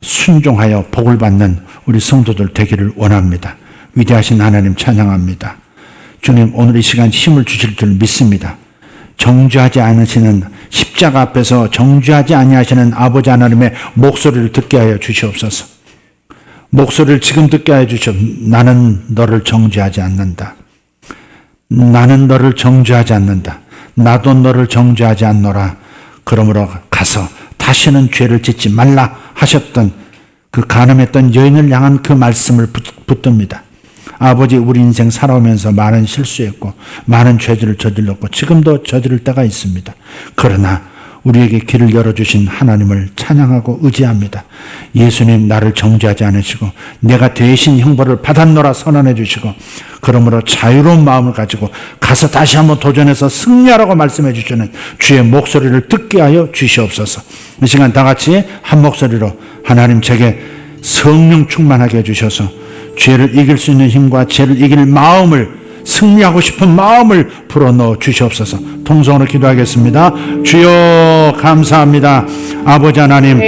순종하여 복을 받는 우리 성도들 되기를 원합니다. 위대하신 하나님 찬양합니다. 주님 오늘 이 시간 힘을 주실 줄 믿습니다. 정죄하지 않으시는 십자가 앞에서 정죄하지 아니하시는 아버지 하나님의 목소리를 듣게 하여 주시옵소서. 목소리를 지금 듣게 하여 주시옵소서. 나는 너를 정죄하지 않는다. 나는 너를 정죄하지 않는다. 나도 너를 정죄하지 않노라. 그러므로 가서 다시는 죄를 짓지 말라 하셨던 그 간음했던 여인을 향한 그 말씀을 붙듭니다. 아버지 우리 인생 살아오면서 많은 실수했고 많은 죄들을 저질렀고 지금도 저지를 때가 있습니다. 그러나 우리에게 길을 열어주신 하나님을 찬양하고 의지합니다. 예수님 나를 정죄하지 않으시고 내가 대신 형벌을 받았노라 선언해 주시고 그러므로 자유로운 마음을 가지고 가서 다시 한번 도전해서 승리하라고 말씀해 주시는 주의 목소리를 듣게 하여 주시옵소서. 이 시간 다 같이 한 목소리로 하나님 제게 성령 충만하게 해주셔서 죄를 이길 수 있는 힘과 죄를 이길 마음을 승리하고 싶은 마음을 불어넣어 주시옵소서. 통성으로 기도하겠습니다. 주여 감사합니다. 아버지 하나님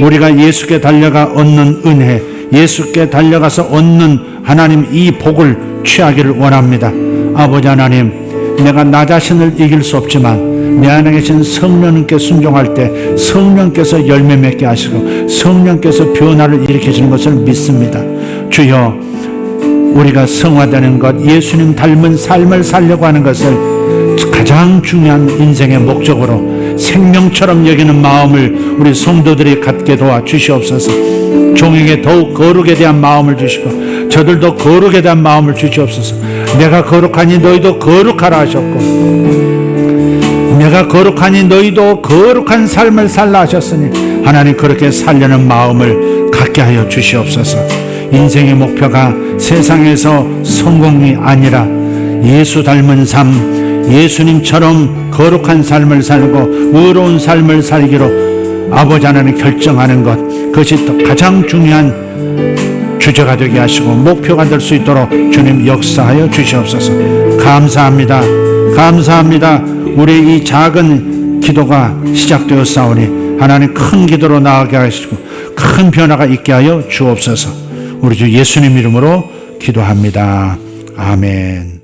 우리가 예수께 달려가 얻는 은혜 예수께 달려가서 얻는 하나님 이 복을 취하기를 원합니다. 아버지 하나님 내가 나 자신을 이길 수 없지만 내 안에 계신 성령님께 순종할 때 성령께서 열매 맺게 하시고 성령께서 변화를 일으키시는 것을 믿습니다. 주여 우리가 성화되는 것 예수님 닮은 삶을 살려고 하는 것을 가장 중요한 인생의 목적으로 생명처럼 여기는 마음을 우리 성도들이 갖게 도와 주시옵소서. 종에게 더욱 거룩에 대한 마음을 주시고 저들도 거룩에 대한 마음을 주시옵소서. 내가 거룩하니 너희도 거룩하라 하셨고 내가 거룩하니 너희도 거룩한 삶을 살라 하셨으니 하나님 그렇게 살려는 마음을 갖게 하여 주시옵소서. 인생의 목표가 세상에서 성공이 아니라 예수 닮은 삶 예수님처럼 거룩한 삶을 살고 의로운 삶을 살기로 아버지 하나님 결정하는 것 그것이 또 가장 중요한 주제가 되게 하시고 목표가 될 수 있도록 주님 역사하여 주시옵소서. 감사합니다. 감사합니다. 우리 이 작은 기도가 시작되었사오니 하나님 큰 기도로 나아가게 하시고 큰 변화가 있게 하여 주옵소서. 우리 주 예수님 이름으로 기도합니다. 아멘.